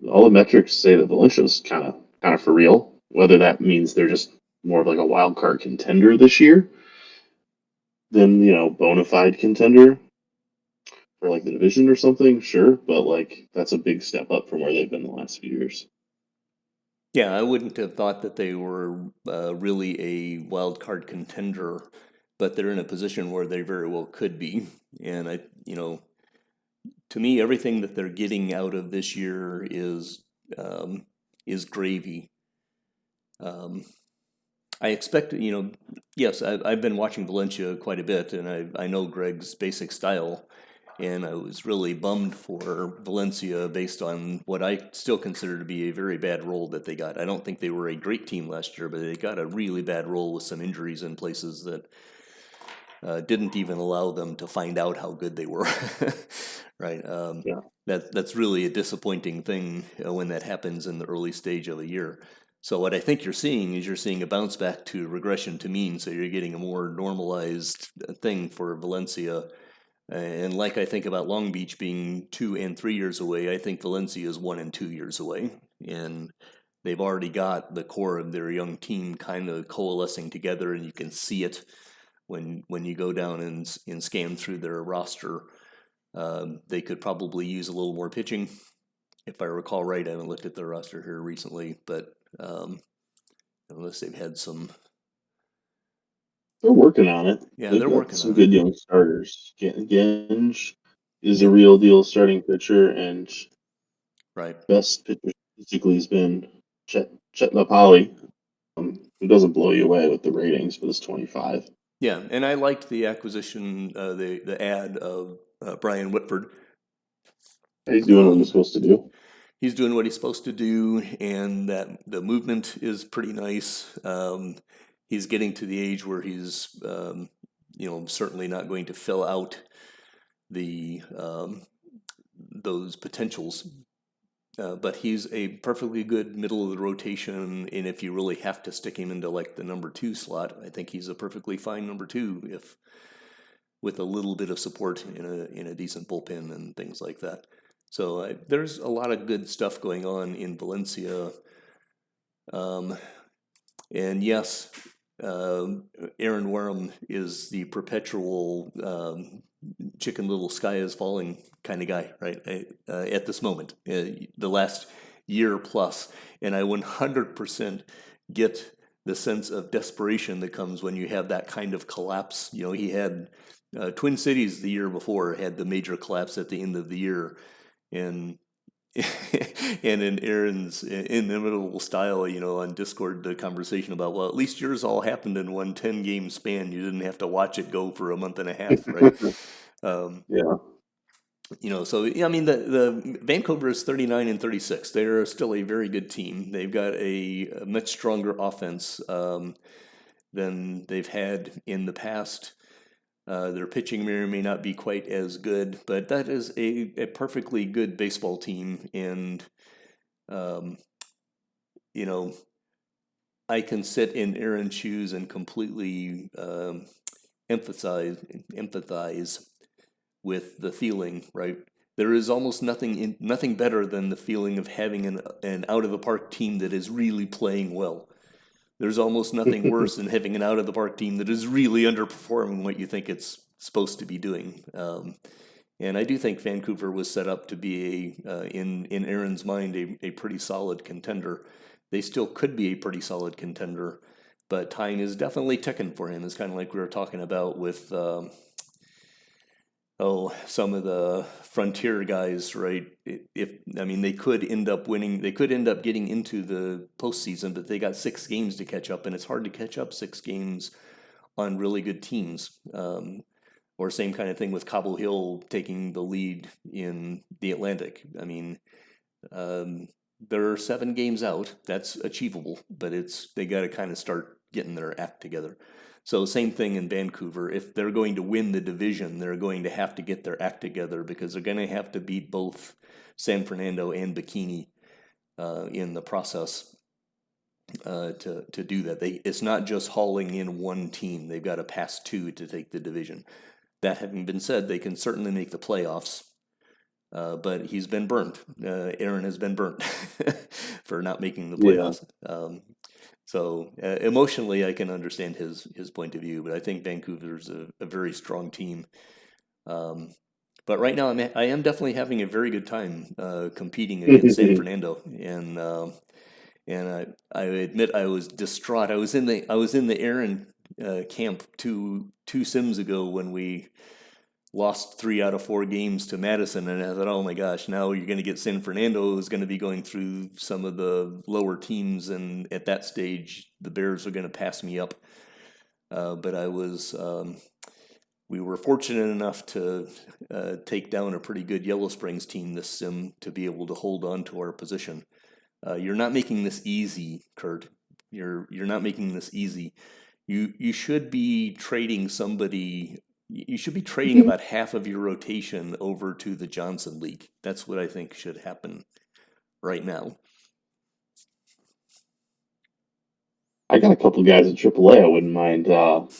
all the metrics say that Valencia's kind of for real. Whether that means they're just more of like a wild card contender this year than bona fide contender for like the division or something, sure, but like that's a big step up from where they've been the last few years. yeah. I wouldn't have thought that they were really a wild card contender, but they're in a position where they very well could be. And to me, everything that they're getting out of this year is gravy. Um, I expect, yes, I've been watching Valencia quite a bit, and I know Greg's basic style, and I was really bummed for Valencia based on what I still consider to be a very bad role that they got. I don't think they were a great team last year, but they got a really bad role with some injuries in places that didn't even allow them to find out how good they were. Right. Yeah. That's really a disappointing thing when that happens in the early stage of a year. So what I think you're seeing is you're seeing a bounce back to regression to mean. So you're getting a more normalized thing for Valencia. And like I think about Long Beach being 2 and 3 years away, I think Valencia is 1 and 2 years away. And they've already got the core of their young team kind of coalescing together, and you can see it when you go down and scan through their roster. They could probably use a little more pitching, if I recall right. I haven't looked at their roster here recently, but unless they've had some. They're working on it. Yeah, They've they're got working some on it. good young starters. Genge is a Yeah, real deal starting pitcher, and right. best pitcher statistically has been Chet Napoli, who doesn't blow you away with the ratings, but is 25. Yeah, and I liked the acquisition, the ad of Brian Whitford. He's doing what he's supposed to do. He's doing what he's supposed to do, and that the movement is pretty nice. He's getting to the age where he's, certainly not going to fill out the those potentials. But he's a perfectly good middle of the rotation, and if you really have to stick him into like the number 2 slot, I think he's a perfectly fine number 2 if with a little bit of support in a decent bullpen and things like that. So there's a lot of good stuff going on in Valencia. And yes, Aaron Wareham is the perpetual chicken little sky is falling kind of guy, right? At this moment, the last year plus. And I 100% get the sense of desperation that comes when you have that kind of collapse. He had Twin Cities the year before had the major collapse at the end of the year. And and in Aaron's inimitable style, on Discord, the conversation about, well, at least yours all happened in one 10-game span. You didn't have to watch it go for a month and a half, right? Yeah. So I mean, the Vancouver is 39-36. They're still a very good team. They've got a much stronger offense than they've had in the past. Their pitching may or may not be quite as good, but that is a perfectly good baseball team. And, I can sit in Aaron's shoes and completely empathize with the feeling, right? There is almost nothing better than the feeling of having an out-of-the-park team that is really playing well. There's almost nothing worse than having an out-of-the-park team that is really underperforming what you think it's supposed to be doing. And I do think Vancouver was set up to be, in Aaron's mind, a pretty solid contender. They still could be a pretty solid contender, but time is definitely ticking for him. It's kind of like we were talking about with, some of the frontier guys, right? They could end up winning. They could end up getting into the postseason, but they got 6 games to catch up, and it's hard to catch up 6 games on really good teams. Or same kind of thing with Cobble Hill taking the lead in the Atlantic. I mean, they're 7 games out. That's achievable, but they got to kind of start getting their act together. So same thing in Vancouver. If they're going to win the division, they're going to have to get their act together because they're going to have to beat both San Fernando and Bikini in the process to do that. It's not just hauling in one team. They've got to pass 2 to take the division. That having been said, they can certainly make the playoffs. But he's been burnt. Aaron has been burnt for not making the playoffs. Yeah. So emotionally, I can understand his point of view, but I think Vancouver's a very strong team. But right now, I am definitely having a very good time competing against San Fernando, and I admit I was distraught. I was in the Aaron camp two sims ago when we lost 3 out of 4 games to Madison, and I thought, oh my gosh, now you're going to get San Fernando, who's going to be going through some of the lower teams, and at that stage, the Bears are going to pass me up. But we were fortunate enough to take down a pretty good Yellow Springs team this sim to be able to hold on to our position. You're not making this easy, Kurt. You're not making this easy. You should be trading somebody. You should be trading about half of your rotation over to the Johnson League. That's what I think should happen right now. I got a couple guys in AAA I wouldn't mind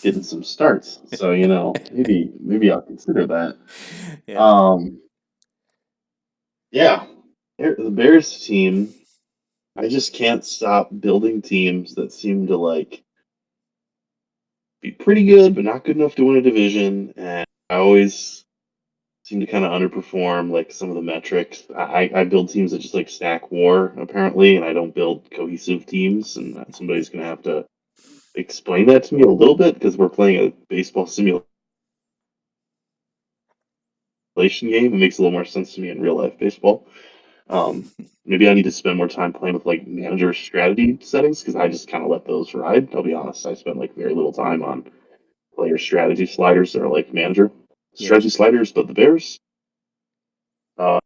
getting some starts. So, maybe I'll consider that. Yeah. Yeah. The Bears team I just can't stop building teams that seem to like be pretty good, but not good enough to win a division. And I always seem to kind of underperform like some of the metrics. I build teams that just like stack war apparently, and I don't build cohesive teams. And somebody's gonna have to explain that to me a little bit because we're playing a baseball simulation game. It makes a little more sense to me in real life baseball. Um, Maybe I need to spend more time playing with like manager strategy settings because I just kind of let those ride. I'll be honest, I spend like very little time on player strategy sliders that are like manager Yeah. strategy sliders. But the Bears, uh,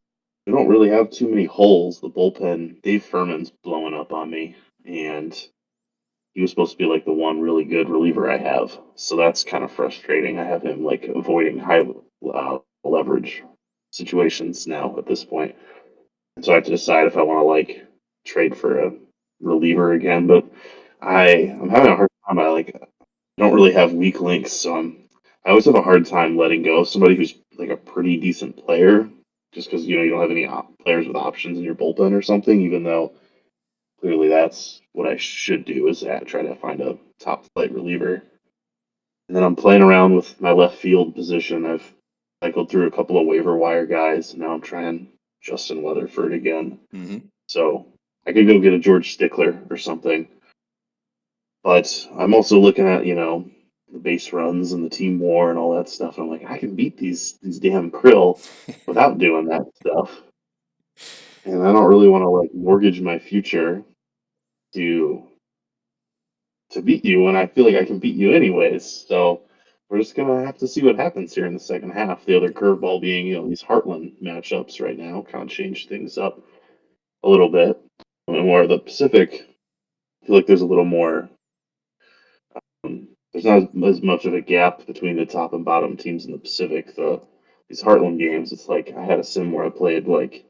they don't really have too many holes. The bullpen, Dave Furman's blowing up on me, and he was supposed to be like the one really good reliever I have. So that's kind of frustrating. I have him like avoiding high leverage situations now at this point. And so I have to decide if I want to like trade for a reliever again. But I'm having a hard time. I don't really have weak links, so I always have a hard time letting go of somebody who's like a pretty decent player, just because you don't have any players with options in your bullpen or something. Even though clearly that's what I should do is try to find a top flight reliever. And then I'm playing around with my left field position. I've cycled through a couple of waiver wire guys, and now I'm trying Justin Weatherford again. Mm-hmm. So I could go get a George Stickler or something. But I'm also looking at, the base runs and the team war and all that stuff. And I'm like, I can beat these damn Krill without doing that stuff. And I don't really want to like mortgage my future to beat you when I feel like I can beat you anyways. So we're just gonna have to see what happens here in the second half. The other curveball being, these Heartland matchups right now kind of change things up a little bit. And where the Pacific, I feel like there's a little more. There's not as much of a gap between the top and bottom teams in the Pacific. These Heartland games, it's like I had a sim where I played like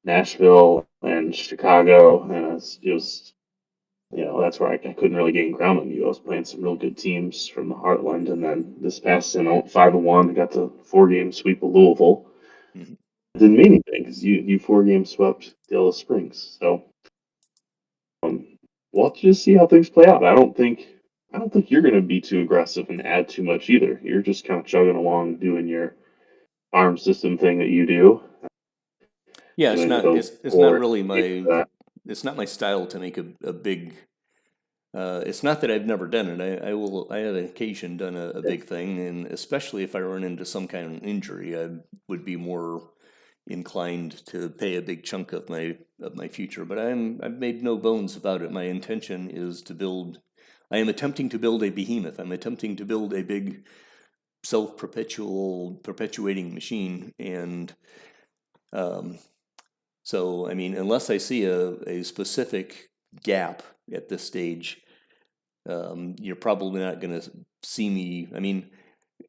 Nashville and Chicago, and it was that's where I couldn't really gain ground on you. I was playing some real good teams from the Heartland, and then this past sim, I went 5-1, got the 4-game sweep of Louisville. Mm-hmm. It didn't mean anything because you 4-game swept Yellow Springs. So we'll have to just see how things play out. I don't think you're going to be too aggressive and add too much either. You're just kind of chugging along, doing your farm system thing that you do, Yeah, it's doing not those it's not four. really it's not my style to make a big. It's not that I've never done it. I have on occasion done a big thing, and especially if I run into some kind of injury, I would be more inclined to pay a big chunk of my future. But I've made no bones about it. My intention is to build. I am attempting to build a behemoth. I'm attempting to build a big perpetuating machine, and um, so I mean, unless I see a specific gap at this stage, you're probably not going to see me. I mean,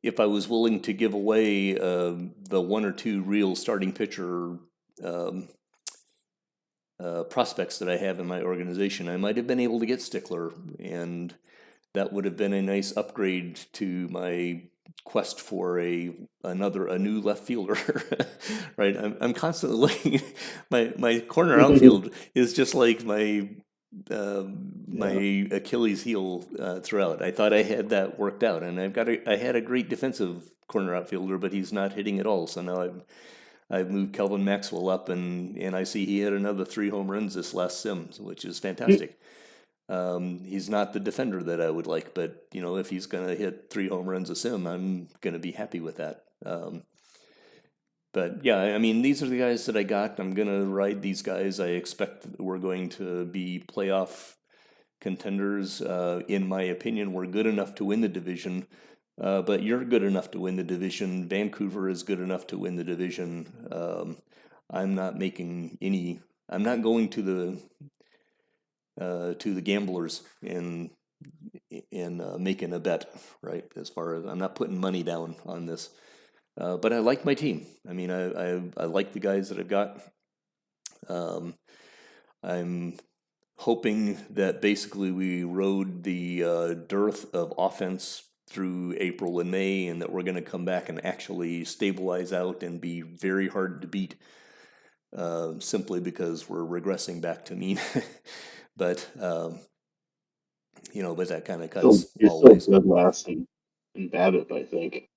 if I was willing to give away the one or two real starting pitcher um, prospects that I have in my organization, I might have been able to get Stickler, and that would have been a nice upgrade to my quest for a new left fielder. Right? I'm constantly looking. My corner outfield is just like my Yeah. Achilles heel throughout. I thought I had that worked out, and I had a great defensive corner outfielder, but he's not hitting at all. So now I've moved Kelvin Maxwell up, and I see he had another 3 home runs this last sim, which is fantastic. He's not the defender that I would like, but if he's going to hit 3 home runs a sim, I'm going to be happy with that. But yeah, I mean, these are the guys that I got. I'm going to ride these guys. I expect that we're going to be playoff contenders. In my opinion, we're good enough to win the division. But you're good enough to win the division. Vancouver is good enough to win the division. I'm not making any. I'm not going to the gamblers and making a bet. Right, as far as I'm not putting money down on this. But I like my team. I mean, I like the guys that I've got. Um, I'm hoping that basically we rode the dearth of offense through April and May, and that we're going to come back and actually stabilize out and be very hard to beat simply because we're regressing back to mean. But but that kind of Still, cuts you're all still ways. dead last in BABIP, I think.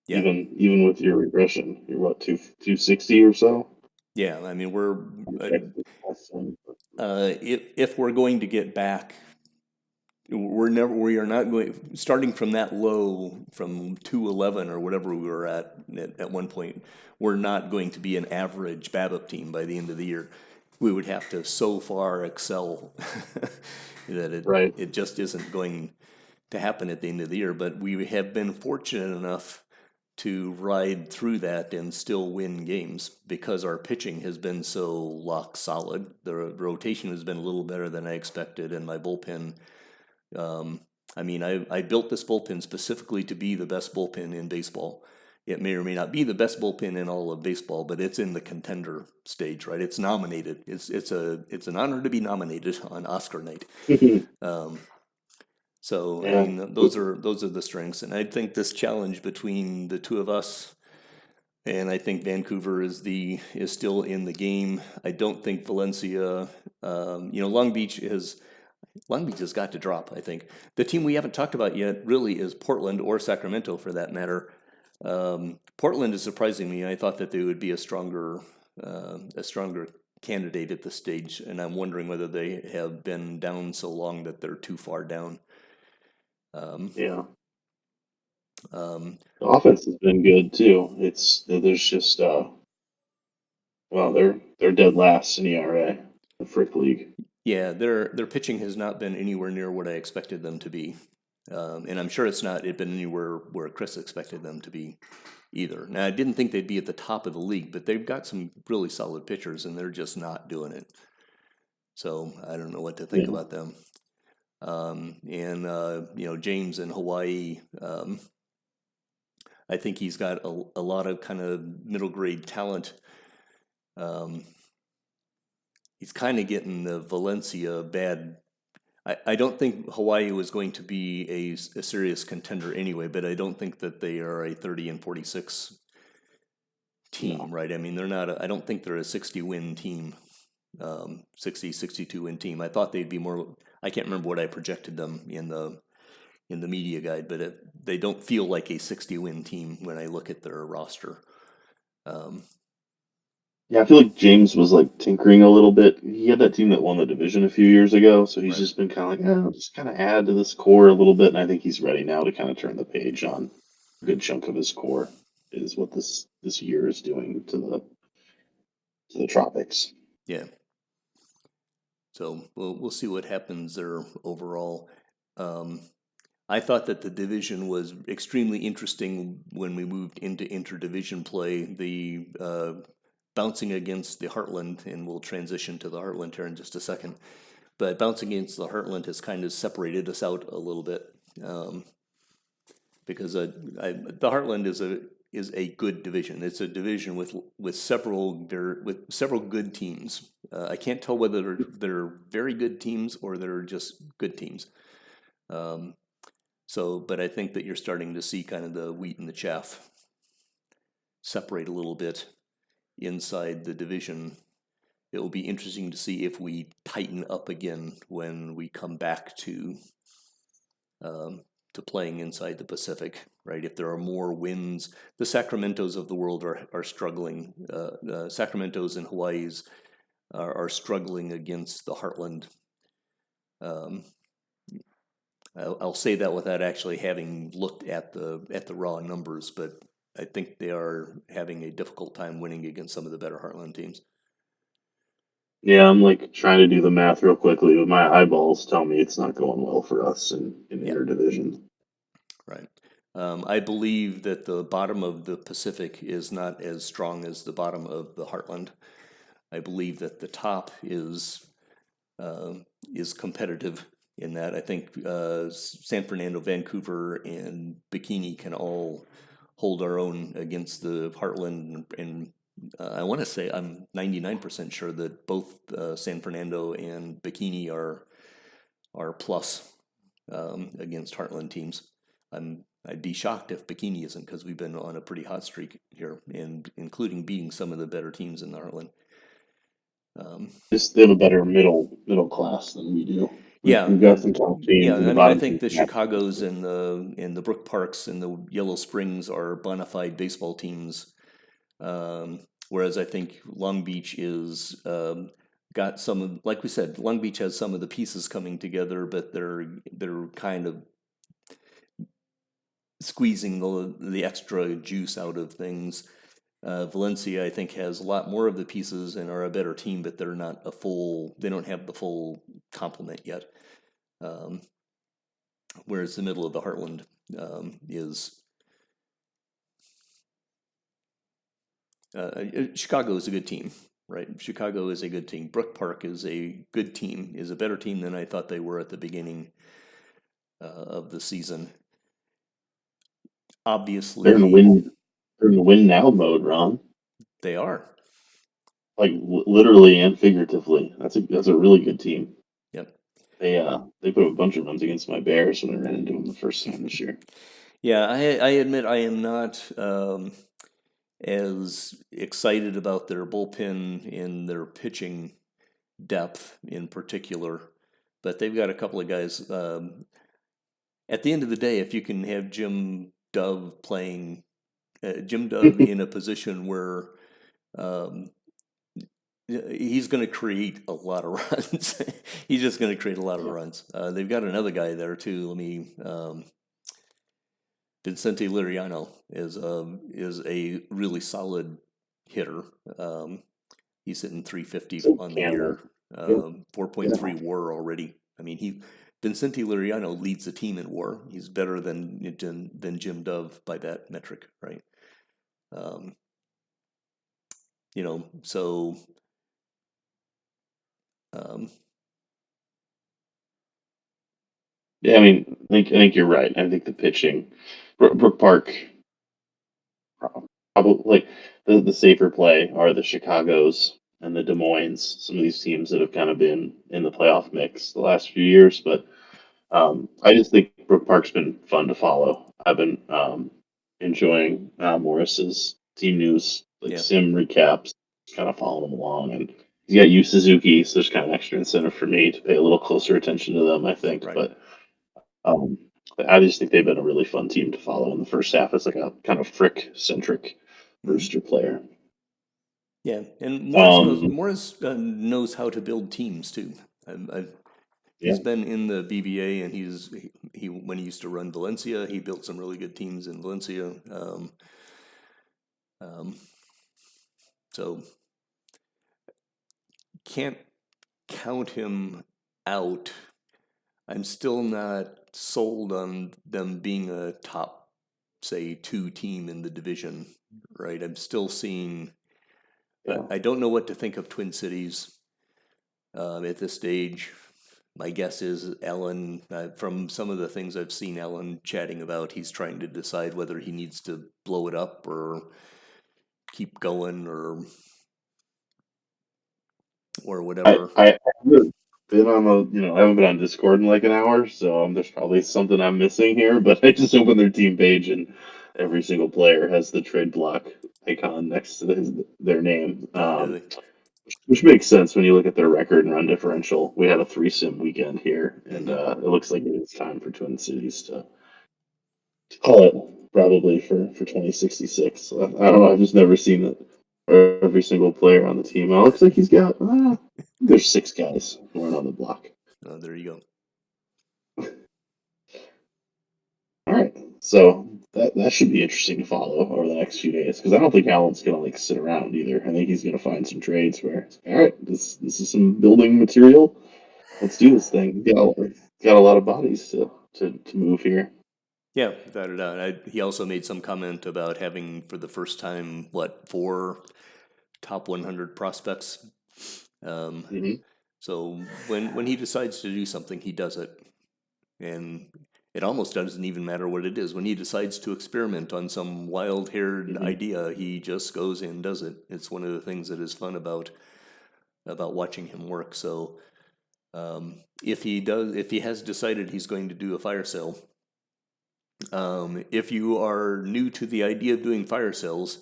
Yeah, Even with your regression, you're what 260 or so. yeah. I mean, uh, Awesome. if we're going to get back, we are not going starting from that low from 211 or whatever we were at one point. We're not going to be an average BABIP team by the end of the year. We would have to so far excel that Right. it just isn't going to happen at the end of the year. But we have been fortunate enough to ride through that and still win games because our pitching has been so rock solid. The rotation has been a little better than I expected, and my bullpen. I built this bullpen specifically to be the best bullpen in baseball. It may or may not be the best bullpen in all of baseball, but it's in the contender stage, right? It's nominated. It's an honor to be nominated on Oscar night. Um, so I Yeah. mean, those are the strengths, and I think this challenge between the two of us, and I think Vancouver is still in the game. I don't think Valencia, Long Beach has got to drop. I think the team we haven't talked about yet really is Portland or Sacramento, for that matter. Portland is surprising me. I thought that they would be a stronger candidate at this stage, and I'm wondering whether they have been down so long that they're too far down. Yeah. Um, The offense has been good too. There's just they're dead last in ERA, the Frick League. yeah, their pitching has not been anywhere near what I expected them to be, and I'm sure it's been anywhere where Chris expected them to be either. Now, I didn't think they'd be at the top of the league, but they've got some really solid pitchers, and they're just not doing it. So I don't know what to think Yeah. about them. James in Hawaii, I think he's got a lot of kind of middle grade talent. He's kind of getting the Valencia bad. I don't think Hawaii was going to be a serious contender anyway, but I don't think that they are a 30-46 team, No. right? I mean, they're not. I don't think they're a 60-win team, 62-win team. I thought they'd be more. I can't remember what I projected them in the media guide, but they don't feel like a 60-win team when I look at their roster. Yeah, I feel like James was like tinkering a little bit. He had that team that won the division a few years ago, so he's Right. just been kind of like, I'll just kind of add to this core a little bit, and I think he's ready now to kind of turn the page on a good chunk of his core. Is what this year is doing to the tropics. Yeah. So we'll see what happens there overall. I thought that the division was extremely interesting when we moved into interdivision play. The bouncing against the Heartland, and we'll transition to the Heartland here in just a second. But bouncing against the Heartland has kind of separated us out a little bit, because the Heartland is a good division. It's a division with several good teams. I can't tell whether they're very good teams or they're just good teams. But I think that you're starting to see kind of the wheat and the chaff separate a little bit inside the division. It will be interesting to see if we tighten up again when we come back to playing inside the Pacific, right? If there are more wins, the Sacramentos of the world are struggling. Sacramentos and Hawaii's are struggling against the Heartland. I'll say that without actually having looked at the raw numbers, but I think they are having a difficult time winning against some of the better Heartland teams. Yeah, I'm like trying to do the math real quickly, but my eyeballs tell me it's not going well for us in Yeah. interdivision. Right. I believe that the bottom of the Pacific is not as strong as the bottom of the Heartland. I believe that the top is competitive in that. I think San Fernando, Vancouver, and Bikini can all hold our own against the Heartland, and I want to say I'm 99% sure that both San Fernando and Bikini are plus against Heartland teams. I'd be shocked if Bikini isn't, because we've been on a pretty hot streak here, and including beating some of the better teams in the Heartland. Just they have a better middle class than we do. Yeah, We've got some top yeah. teams, and the I mean, I bottom think teams the have Chicago's to. and the Brook Parks and the Yellow Springs are bona fide baseball teams. Whereas I think Long Beach is got some of, like we said, Long Beach has some of the pieces coming together, but they're kind of squeezing the extra juice out of things. Valencia, I think, has a lot more of the pieces and are a better team, but they're not a full. They don't have the full complement yet. Um, whereas the middle of the Heartland is Chicago is a good team, right? Chicago is a good team. Brook Park is a good team, is a better team than I thought they were at the beginning of the season. They're in the Obviously, win. They're in the win now mode, Ron. they are. Like literally and figuratively. That's a really good team. Yep. They put a bunch of runs against my Bears when I ran into them the first time this year. Yeah, I admit I am not as excited about their bullpen and their pitching depth in particular, but they've got a couple of guys. At the end of the day, if you can have Jim Dove in a position where um, he's going to create a lot of runs. He's just going to create a lot of Yeah. runs. They've got another guy there too. Vincente Liriano is a really solid hitter. He's hitting 350 So on the Campbell. year, Yeah. 4.3 WAR already. I mean, Vincente Liriano leads the team in WAR. He's better than Jim Dove by that metric, right? Um, so um, Yeah, I mean, I think you're right. I think the pitching, Brook Park, probably like the safer play are the Chicago's and the Des Moines. Some of these teams that have kind of been in the playoff mix the last few years, but I just think Brook Park's been fun to follow. I've been enjoying Morris's team news, like yeah, sim recaps, kind of following him along, and he's got Yu Suzuki, so there's kind of extra incentive for me to pay a little closer attention to them. I think, right. but um, I just think they've been a really fun team to follow in the first half as like a kind of Frick centric Mm-hmm. Brewster player. Yeah, and Um, Morris knows how to build teams too. yeah, He's been in the BBA, and he when he used to run Valencia, he built some really good teams in Valencia. Um, so can't count him out. I'm still not sold on them being a top, say, 2 team in the division. Right? I'm still seeing. yeah. I don't know what to think of Twin Cities at this stage. My guess is Ellen, from some of the things I've seen Ellen chatting about, he's trying to decide whether he needs to blow it up or keep going or I, whatever. I haven't been on I haven't been on Discord in like an hour, so there's probably something I'm missing here. But I just opened their team page, and every single player has the trade block icon next to their name, Oh, do they? which makes sense when you look at their record and run differential. We had a three sim weekend here, and Mm-hmm. it looks like it's time for Twin Cities to call it probably for 2066. So I don't know. I've just never seen it for every single player on the team. It looks like he's got there's six guys who aren't on the block. Oh, there you go. All right, so that should be interesting to follow over the next few days because I don't think Allen's gonna like sit around either. I think he's gonna find some trades where all right, this is some building material. Let's do this thing. Got a lot of bodies to move here. Yeah, without a doubt. He also made some comment about having, for the first time, 4 top 100 prospects. Um, Hmm. so when he decides to do something, he does it, and it almost doesn't even matter what it is. When he decides to experiment on some wild-haired Hmm. idea, he just goes and does it. It's one of the things that is fun about watching him work. So if he has decided he's going to do a fire sale, if you are new to the idea of doing fire sales,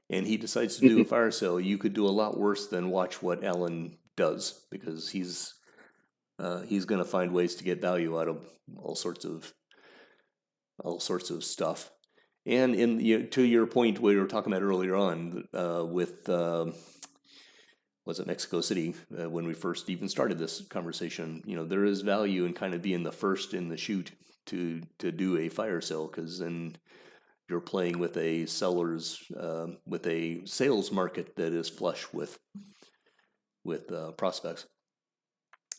and he decides to do a fire sale, you could do a lot worse than watch what Alan does, because he's going to find ways to get value out of all sorts of stuff. And to your point, we were talking about earlier on with was it Mexico City when we first even started this conversation? There is value in kind of being the first in the chute to do a fire sale, because then you're playing with a sales market that is flush with prospects.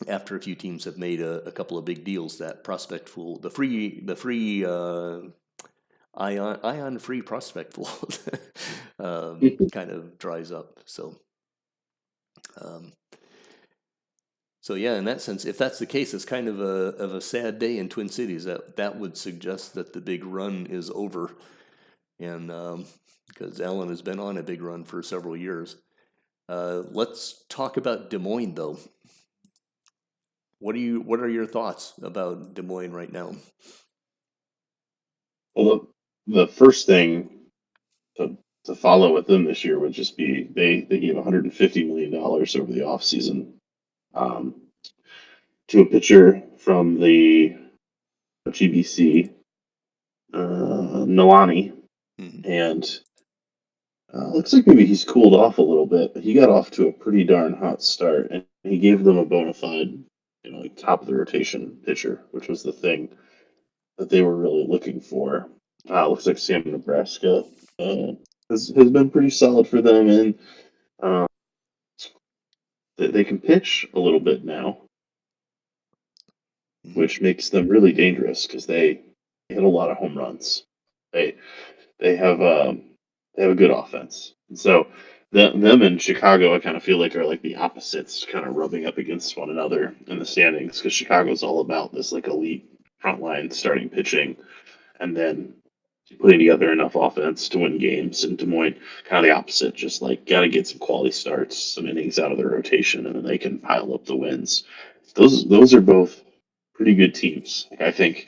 After a few teams have made a couple of big deals, that prospect pool, the free ion free prospect pool, kind of dries up. So yeah, in that sense, if that's the case, it's kind of a sad day in Twin Cities. That would suggest that the big run is over, and because Allen has been on a big run for several years. Let's talk about Des Moines, though. What are your thoughts about Des Moines right now? Well, the first thing to follow with them this year would just be they gave $150 million over the offseason to a pitcher from the GBC, Nolani, and looks like maybe he's cooled off a little bit, but he got off to a pretty darn hot start, and he gave them a bona fide, like top of the rotation pitcher, which was the thing that they were really looking for. Looks like Sam Nebraska has been pretty solid for them, and uh, they can pitch a little bit now, which makes them really dangerous because they hit a lot of home runs. They they have a good offense, and so them and Chicago, I kind of feel like are like the opposites, kind of rubbing up against one another in the standings, because Chicago's all about this like elite frontline starting pitching, and then putting together enough offense to win games. And Des Moines, kind of the opposite, just like got to get some quality starts, some innings out of the rotation, and then they can pile up the wins. Those are both pretty good teams. Like, I think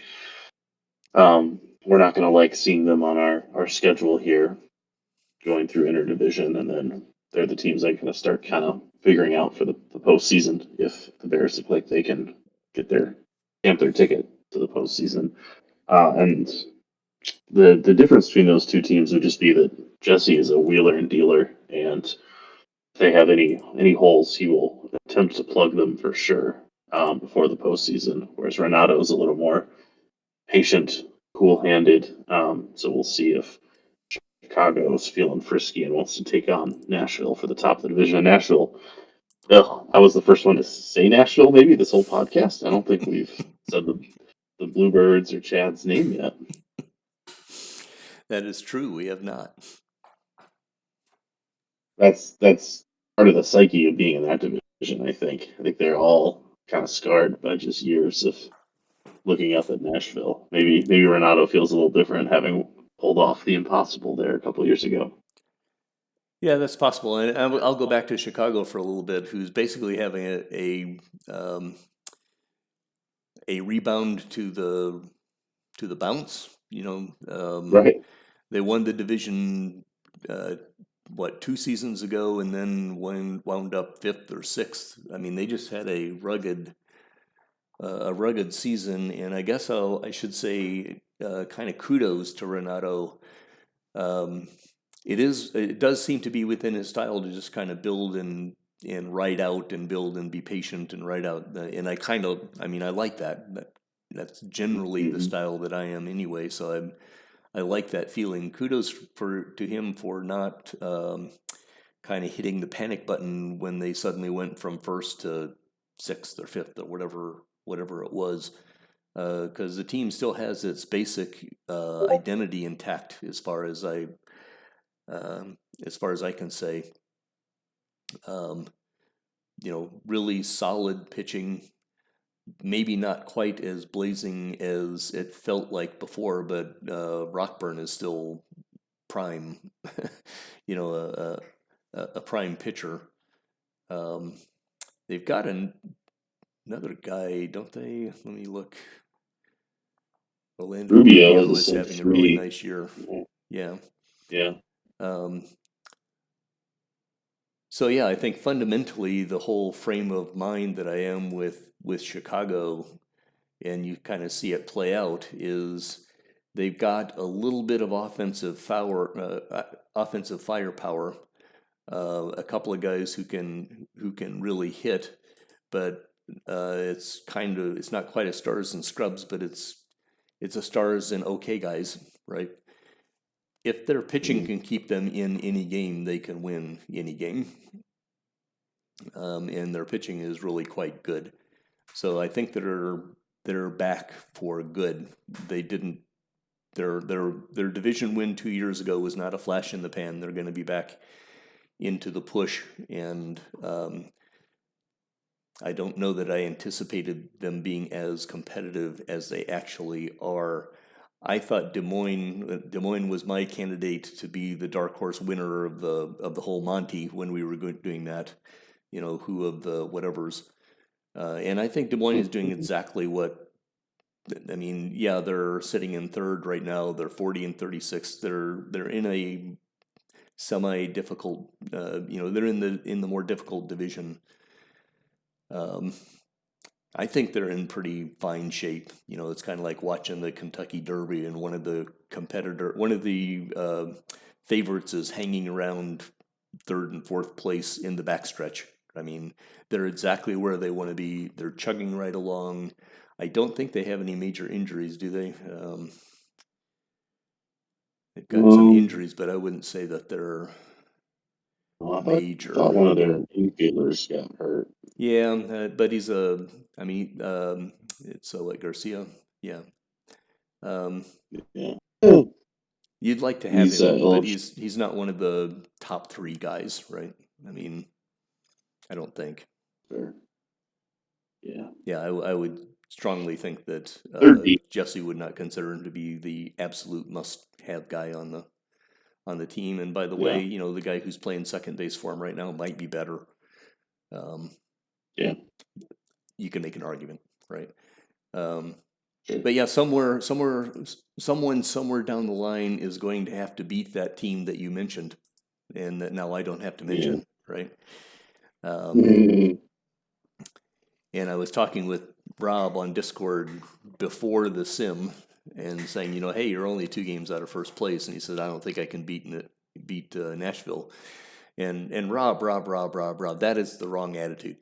we're not going to like seeing them on our schedule here going through interdivision, and then they're the teams that are going to start kind of figuring out for the postseason if the Bears look like they can get their ticket to the postseason. And the difference between those two teams would just be that Jesse is a wheeler and dealer, and if they have any holes, he will attempt to plug them for sure before the postseason. Whereas Renato is a little more patient, cool-handed. So we'll see if Chicago's feeling frisky and wants to take on Nashville for the top of the division. And Nashville, I was the first one to say Nashville maybe this whole podcast. I don't think we've said the Bluebirds or Chad's name yet. That is true. We have not. That's part of the psyche of being in that division. I think they're all kind of scarred by just years of looking up at Nashville. Maybe Renato feels a little different, having pulled off the impossible there a couple years ago. Yeah, that's possible. And I'll go back to Chicago for a little bit, who's basically having a rebound to the bounce. Right. They won the division 2 seasons ago, and then wound up 5th or 6th. I mean, they just had a rugged season, and I guess I should say kind of kudos to Renato. It does seem to be within his style to just kind of build and ride out and build and be patient and ride out. And I like that. That's generally the style that I am anyway. So I like that feeling. Kudos to him for not kind of hitting the panic button when they suddenly went from 1st to 6th or 5th or whatever it was. Because the team still has its basic identity intact, as far as I can say. Really solid pitching. Maybe not quite as blazing as it felt like before, but Rockburn is still prime. A prime pitcher. They've got another guy, don't they? Let me look. Orlando Rubio is having a really nice year. Yeah. Yeah. So yeah, I think fundamentally the whole frame of mind that I am with Chicago, and you kind of see it play out, is they've got a little bit of offensive firepower, a couple of guys who can really hit, but it's not quite a stars and scrubs, but it's a stars and okay guys, right? If their pitching Mhm. can keep them in any game, they can win any game, and their pitching is really quite good. So I think they're back for good. They didn't their division win 2 years ago was not a flash in the pan. They're going to be back into the push, and I don't know that I anticipated them being as competitive as they actually are. I thought Des Moines was my candidate to be the dark horse winner of the whole Monty when we were doing that, who of the whatevers. And I think Des Moines is doing exactly what. I mean, yeah, they're sitting in third right now. They're 40-36. They're in a semi difficult. They're in the more difficult division. Um, I think they're in pretty fine shape. It's kind of like watching the Kentucky Derby, and one of the favorites is hanging around third and fourth place in the backstretch. I mean, they're exactly where they want to be. They're chugging right along. I don't think they have any major injuries, do they? They've got some Um, injuries, but I wouldn't say that they're well, I thought major. one of their infielders got hurt. Yeah, but I mean, it's like Garcia. Yeah. Um, Yeah. Oh, You'd like to have he's him, but eligible. he's not one of the top three guys, right? I mean, I don't think. Yeah. Yeah, I would strongly think that They're deep. Jesse would not consider him to be the absolute must-have guy on the team. And by the way, Yeah. the guy who's playing second base for him right now might be better. Um, Yeah. you can make an argument, right? Um, Sure. but yeah, someone somewhere down the line is going to have to beat that team that you mentioned, and that now I don't have to Yeah. mention, right? Um, Mhm. and I was talking with Rob on Discord before the sim and saying, hey, you're only 2 games out of first place, and he said, I don't think I can beat Nashville. And Rob, that is the wrong attitude.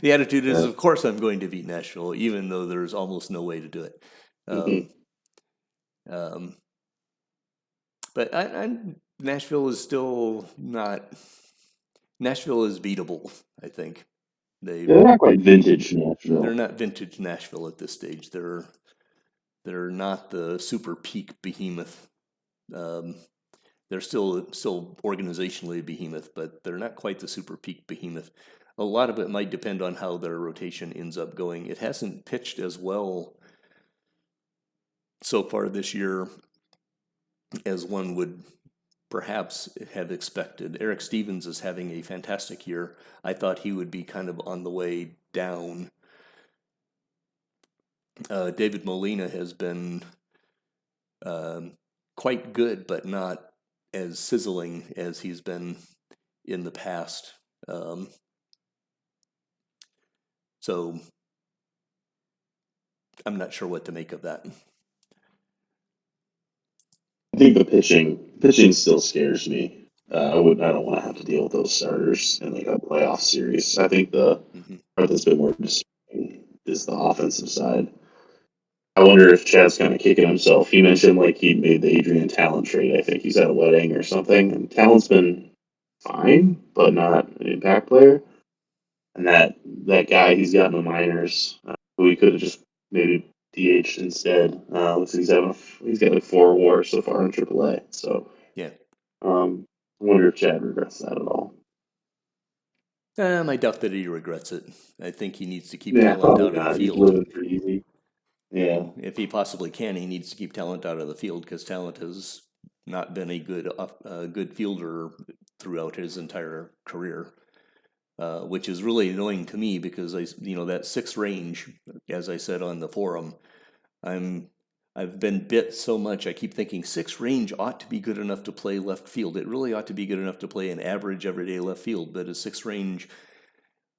The attitude is, Yeah. of course, I'm going to beat Nashville, even though there's almost no way to do it. Mhm. Um, um, but Nashville is still not. Nashville is beatable, I think. They They're not quite vintage they're Nashville. not vintage Nashville at this stage. They're not the super peak behemoth. Um, they're still organizationally a behemoth, but they're not quite the super peak behemoth. A lot of it might depend on how their rotation ends up going. It hasn't pitched as well so far this year as one would perhaps have expected. Eric Stevens is having a fantastic year. I thought he would be kind of on the way down. David Molina has been um, quite good, but not as sizzling as he's been in the past. Um, so I'm not sure what to make of that. I think the pitching still scares me. I don't want to have to deal with those starters in like a playoff series. I think the Mm-hmm. part that's been more disappointing is the offensive side. I wonder if Chad's kind of kicking himself. He mentioned like he made the Adrian Talent trade. I think he's at a wedding or something. And Talent's been fine, but not an impact player. And that guy he's got in the minors, who he could have just maybe DH'd instead. Looks like he's got like 4 WAR so far in AAA. So Yeah. I wonder if Chad regrets that at all. I doubt that he regrets it. I think he needs to keep Yeah, talent probably out of the not. He's field. living pretty easy. Yeah, If he possibly can, he needs to keep talent out of the field because talent has not been a good fielder throughout his entire career. Which is really annoying to me because that 6 range, as I said on the forum, I'm I've been bit so much. I keep thinking 6 range ought to be good enough to play left field. It really ought to be good enough to play an average everyday left field. But a 6 range,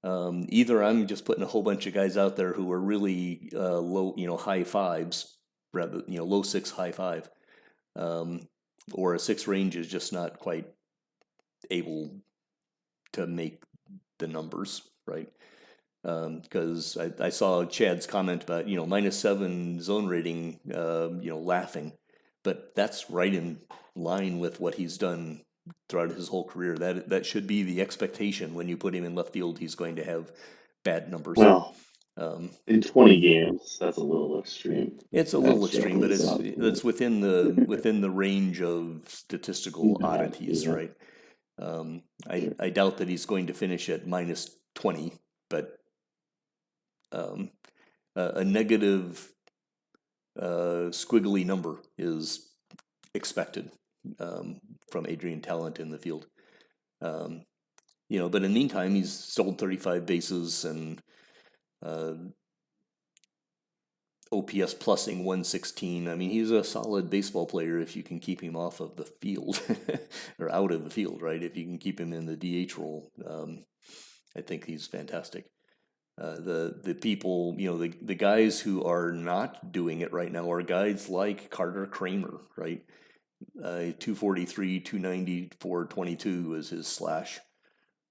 either I'm just putting a whole bunch of guys out there who are really low, high fives, rather, low 6, high 5, or a 6 range is just not quite able to make the numbers, right? Because I saw Chad's comment about -7 zone rating, laughing, but that's right in line with what he's done throughout his whole career. That should be the expectation when you put him in left field. He's going to have bad numbers. Well, in 20 games, that's a little extreme. It's a little extreme, but it's within the range of statistical oddities, yeah. right? I doubt that he's going to finish at -20, but a negative squiggly number is expected from Adrian Talent in the field. But in the meantime, he's stolen 35 bases and OPS plusing 116. I mean, he's a solid baseball player if you can keep him off of the field or out of the field, right? If you can keep him in the DH role, I think he's fantastic. The people, the guys who are not doing it right now are guys like Carter Kramer, right? 243, 290, 422 is his slash.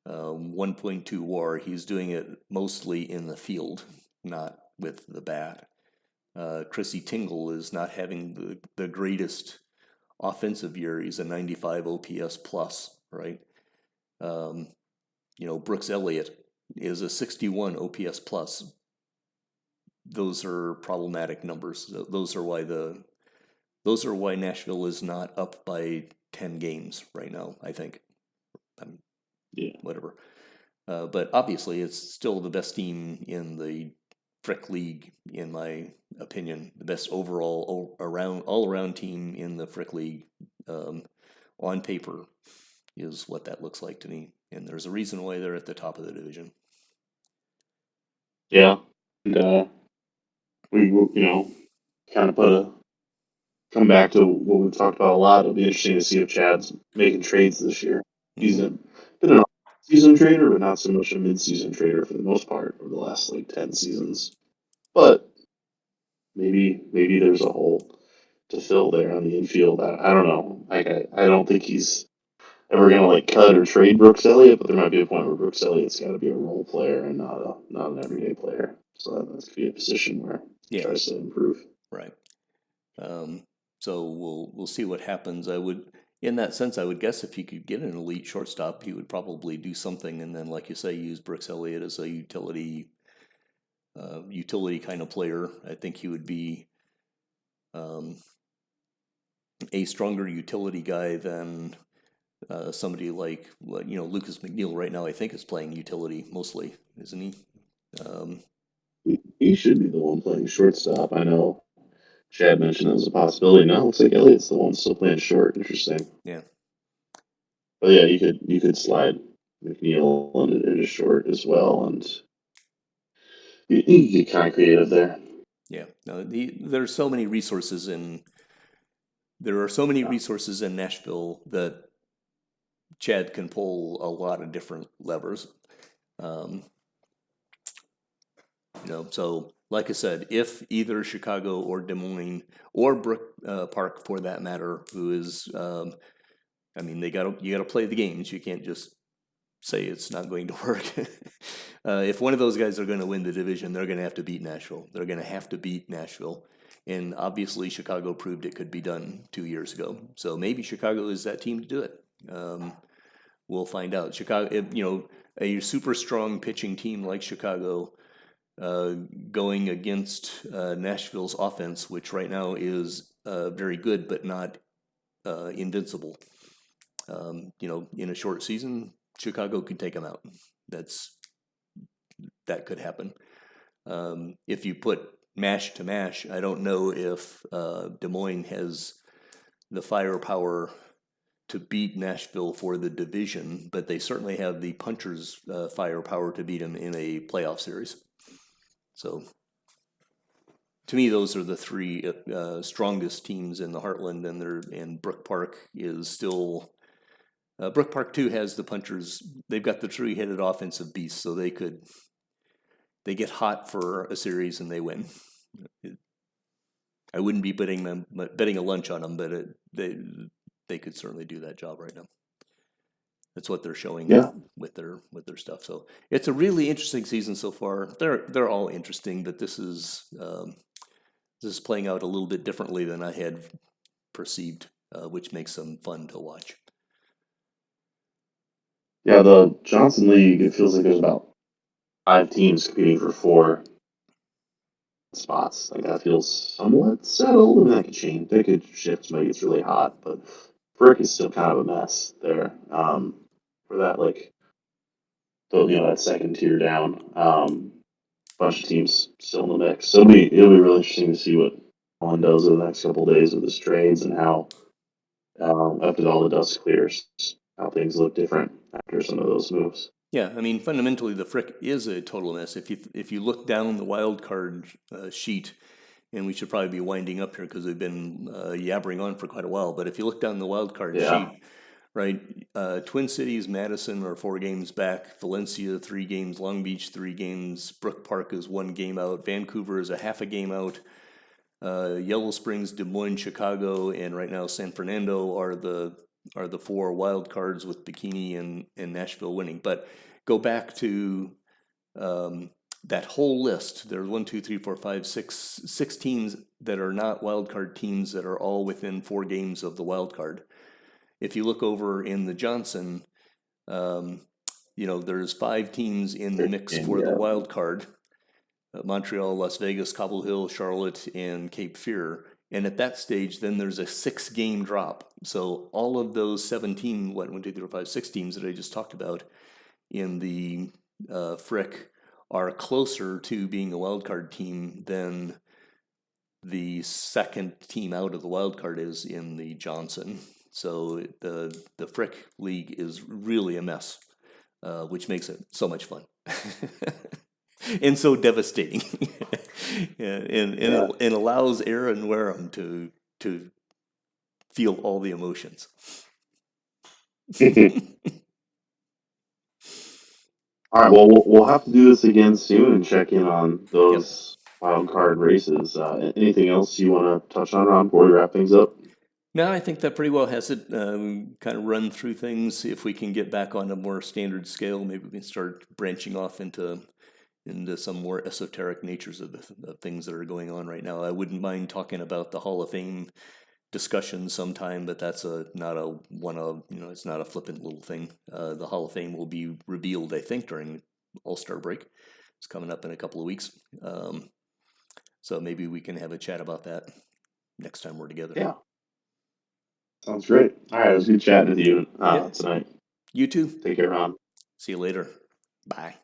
1.2 WAR. He's doing it mostly in the field, not with the bat. Chrissy Tingle is not having the greatest offensive year. He's a 95 OPS plus, right? Brooks Elliott is a 61 OPS plus. Those are problematic numbers. Those are why Nashville is not up by 10 games right now, I think. Whatever. But obviously, it's still the best team in the Frick League, in my opinion. The best overall all-around team in the Frick League on paper is what that looks like to me. And there's a reason why they're at the top of the division. Yeah. And we, kind of come back to what we've talked about a lot. It'll be interesting to see if Chad's making trades this year. He's been an off-season trader, but not so much a mid-season trader for the most part over the last 10 seasons. But maybe there's a hole to fill there on the infield. I don't know. I don't think he's ever gonna cut or trade Brooks Elliott, but there might be a point where Brooks Elliott's got to be a role player and not an everyday player. So that could be a position where he tries to improve. Right. So we'll see what happens. In that sense, I would guess if he could get an elite shortstop, he would probably do something, and then, like you say, use Brooks Elliott as a utility kind of player. I think he would be a stronger utility guy than somebody like Lucas McNeil right now. I think is playing utility mostly, isn't he? He should be the one playing shortstop. I know Chad mentioned that was a possibility. Now it looks like Elliott's the one still playing short. Interesting. Yeah. But yeah, you could slide McNeil into short as well, and you get kind of creative there. Yeah. No, there are so many resources in Nashville that Chad can pull a lot of different levers. So like I said, if either Chicago or Des Moines or Brook Park, for that matter, who is, you got to play the games. You can't just say it's not going to work. If one of those guys are going to win the division, they're going to have to beat Nashville. They're going to have to beat Nashville. And obviously, Chicago proved it could be done 2 years ago. So maybe Chicago is that team to do it. We'll find out. Chicago, a super strong pitching team like Chicago going against Nashville's offense, which right now is very good but not invincible. In a short season, Chicago could take them out. That could happen. If you put mash to mash, I don't know if Des Moines has the firepower to beat Nashville for the division, but they certainly have the puncher's firepower to beat them in a playoff series. So to me, those are the three strongest teams in the Heartland, and Brook Park is still. Brook Park too has the punchers. They've got the three-headed offensive beast, so they get hot for a series and they win. I wouldn't be betting a lunch on them, but they could certainly do that job right now. That's what they're showing with their stuff. So it's a really interesting season so far. They're all interesting, but this is playing out a little bit differently than I had perceived, which makes them fun to watch. Yeah, the Johnson League, it feels like there's about 5 teams competing for 4 spots. Like that feels somewhat settled. I mean, that could change. They could shift. Maybe it's really hot, but Frick is still kind of a mess there. For that, like, that second tier down, bunch of teams still in the mix. So it'll be really interesting to see what Colin does over the next couple of days with his trades and how, after all the dust clears, how things look different after some of those moves. Yeah, I mean, fundamentally, the Frick is a total mess. If you look down the wild card sheet, and we should probably be winding up here because we've been yabbering on for quite a while. But if you look down the wild card sheet, right, Twin Cities, Madison are 4 games back. Valencia 3 games. Long Beach 3 games. Brook Park is 1 game out. Vancouver is a half a game out. Yellow Springs, Des Moines, Chicago, and right now San Fernando are the 4 wild cards with Bikini and Nashville winning. But go back to that whole list. There's 1, 2, 3, 4, 5, 6 teams that are not wild card teams that are all within 4 games of the wild card. If you look over in the Johnson, there's 5 teams in the mix for the wild card. Montreal, Las Vegas, Cobble Hill, Charlotte, and Cape Fear. And at that stage, then there's a 6-game drop. So all of those 17, 1, 2, 3, 4, 5, 6 teams that I just talked about in the Frick are closer to being a wildcard team than the second team out of the wildcard is in the Johnson. So the Frick League is really a mess, which makes it so much fun. And so devastating, and allows Aaron Wareham to feel all the emotions. All right, well, we'll have to do this again soon and check in on those wild card races. Anything else you want to touch on, Ron, before we wrap things up? No, I think that pretty well has it. Kind of run through things. If we can get back on a more standard scale, maybe we can start branching off into some more esoteric natures of the things that are going on right now. I wouldn't mind talking about the Hall of Fame discussion sometime, but that's it's not a flippant little thing. The Hall of Fame will be revealed, I think, during All-Star break. It's coming up in a couple of weeks. So maybe we can have a chat about that next time we're together. Yeah. Sounds great. All right, it was good chatting with you tonight. You too. Take care, Ron. See you later. Bye.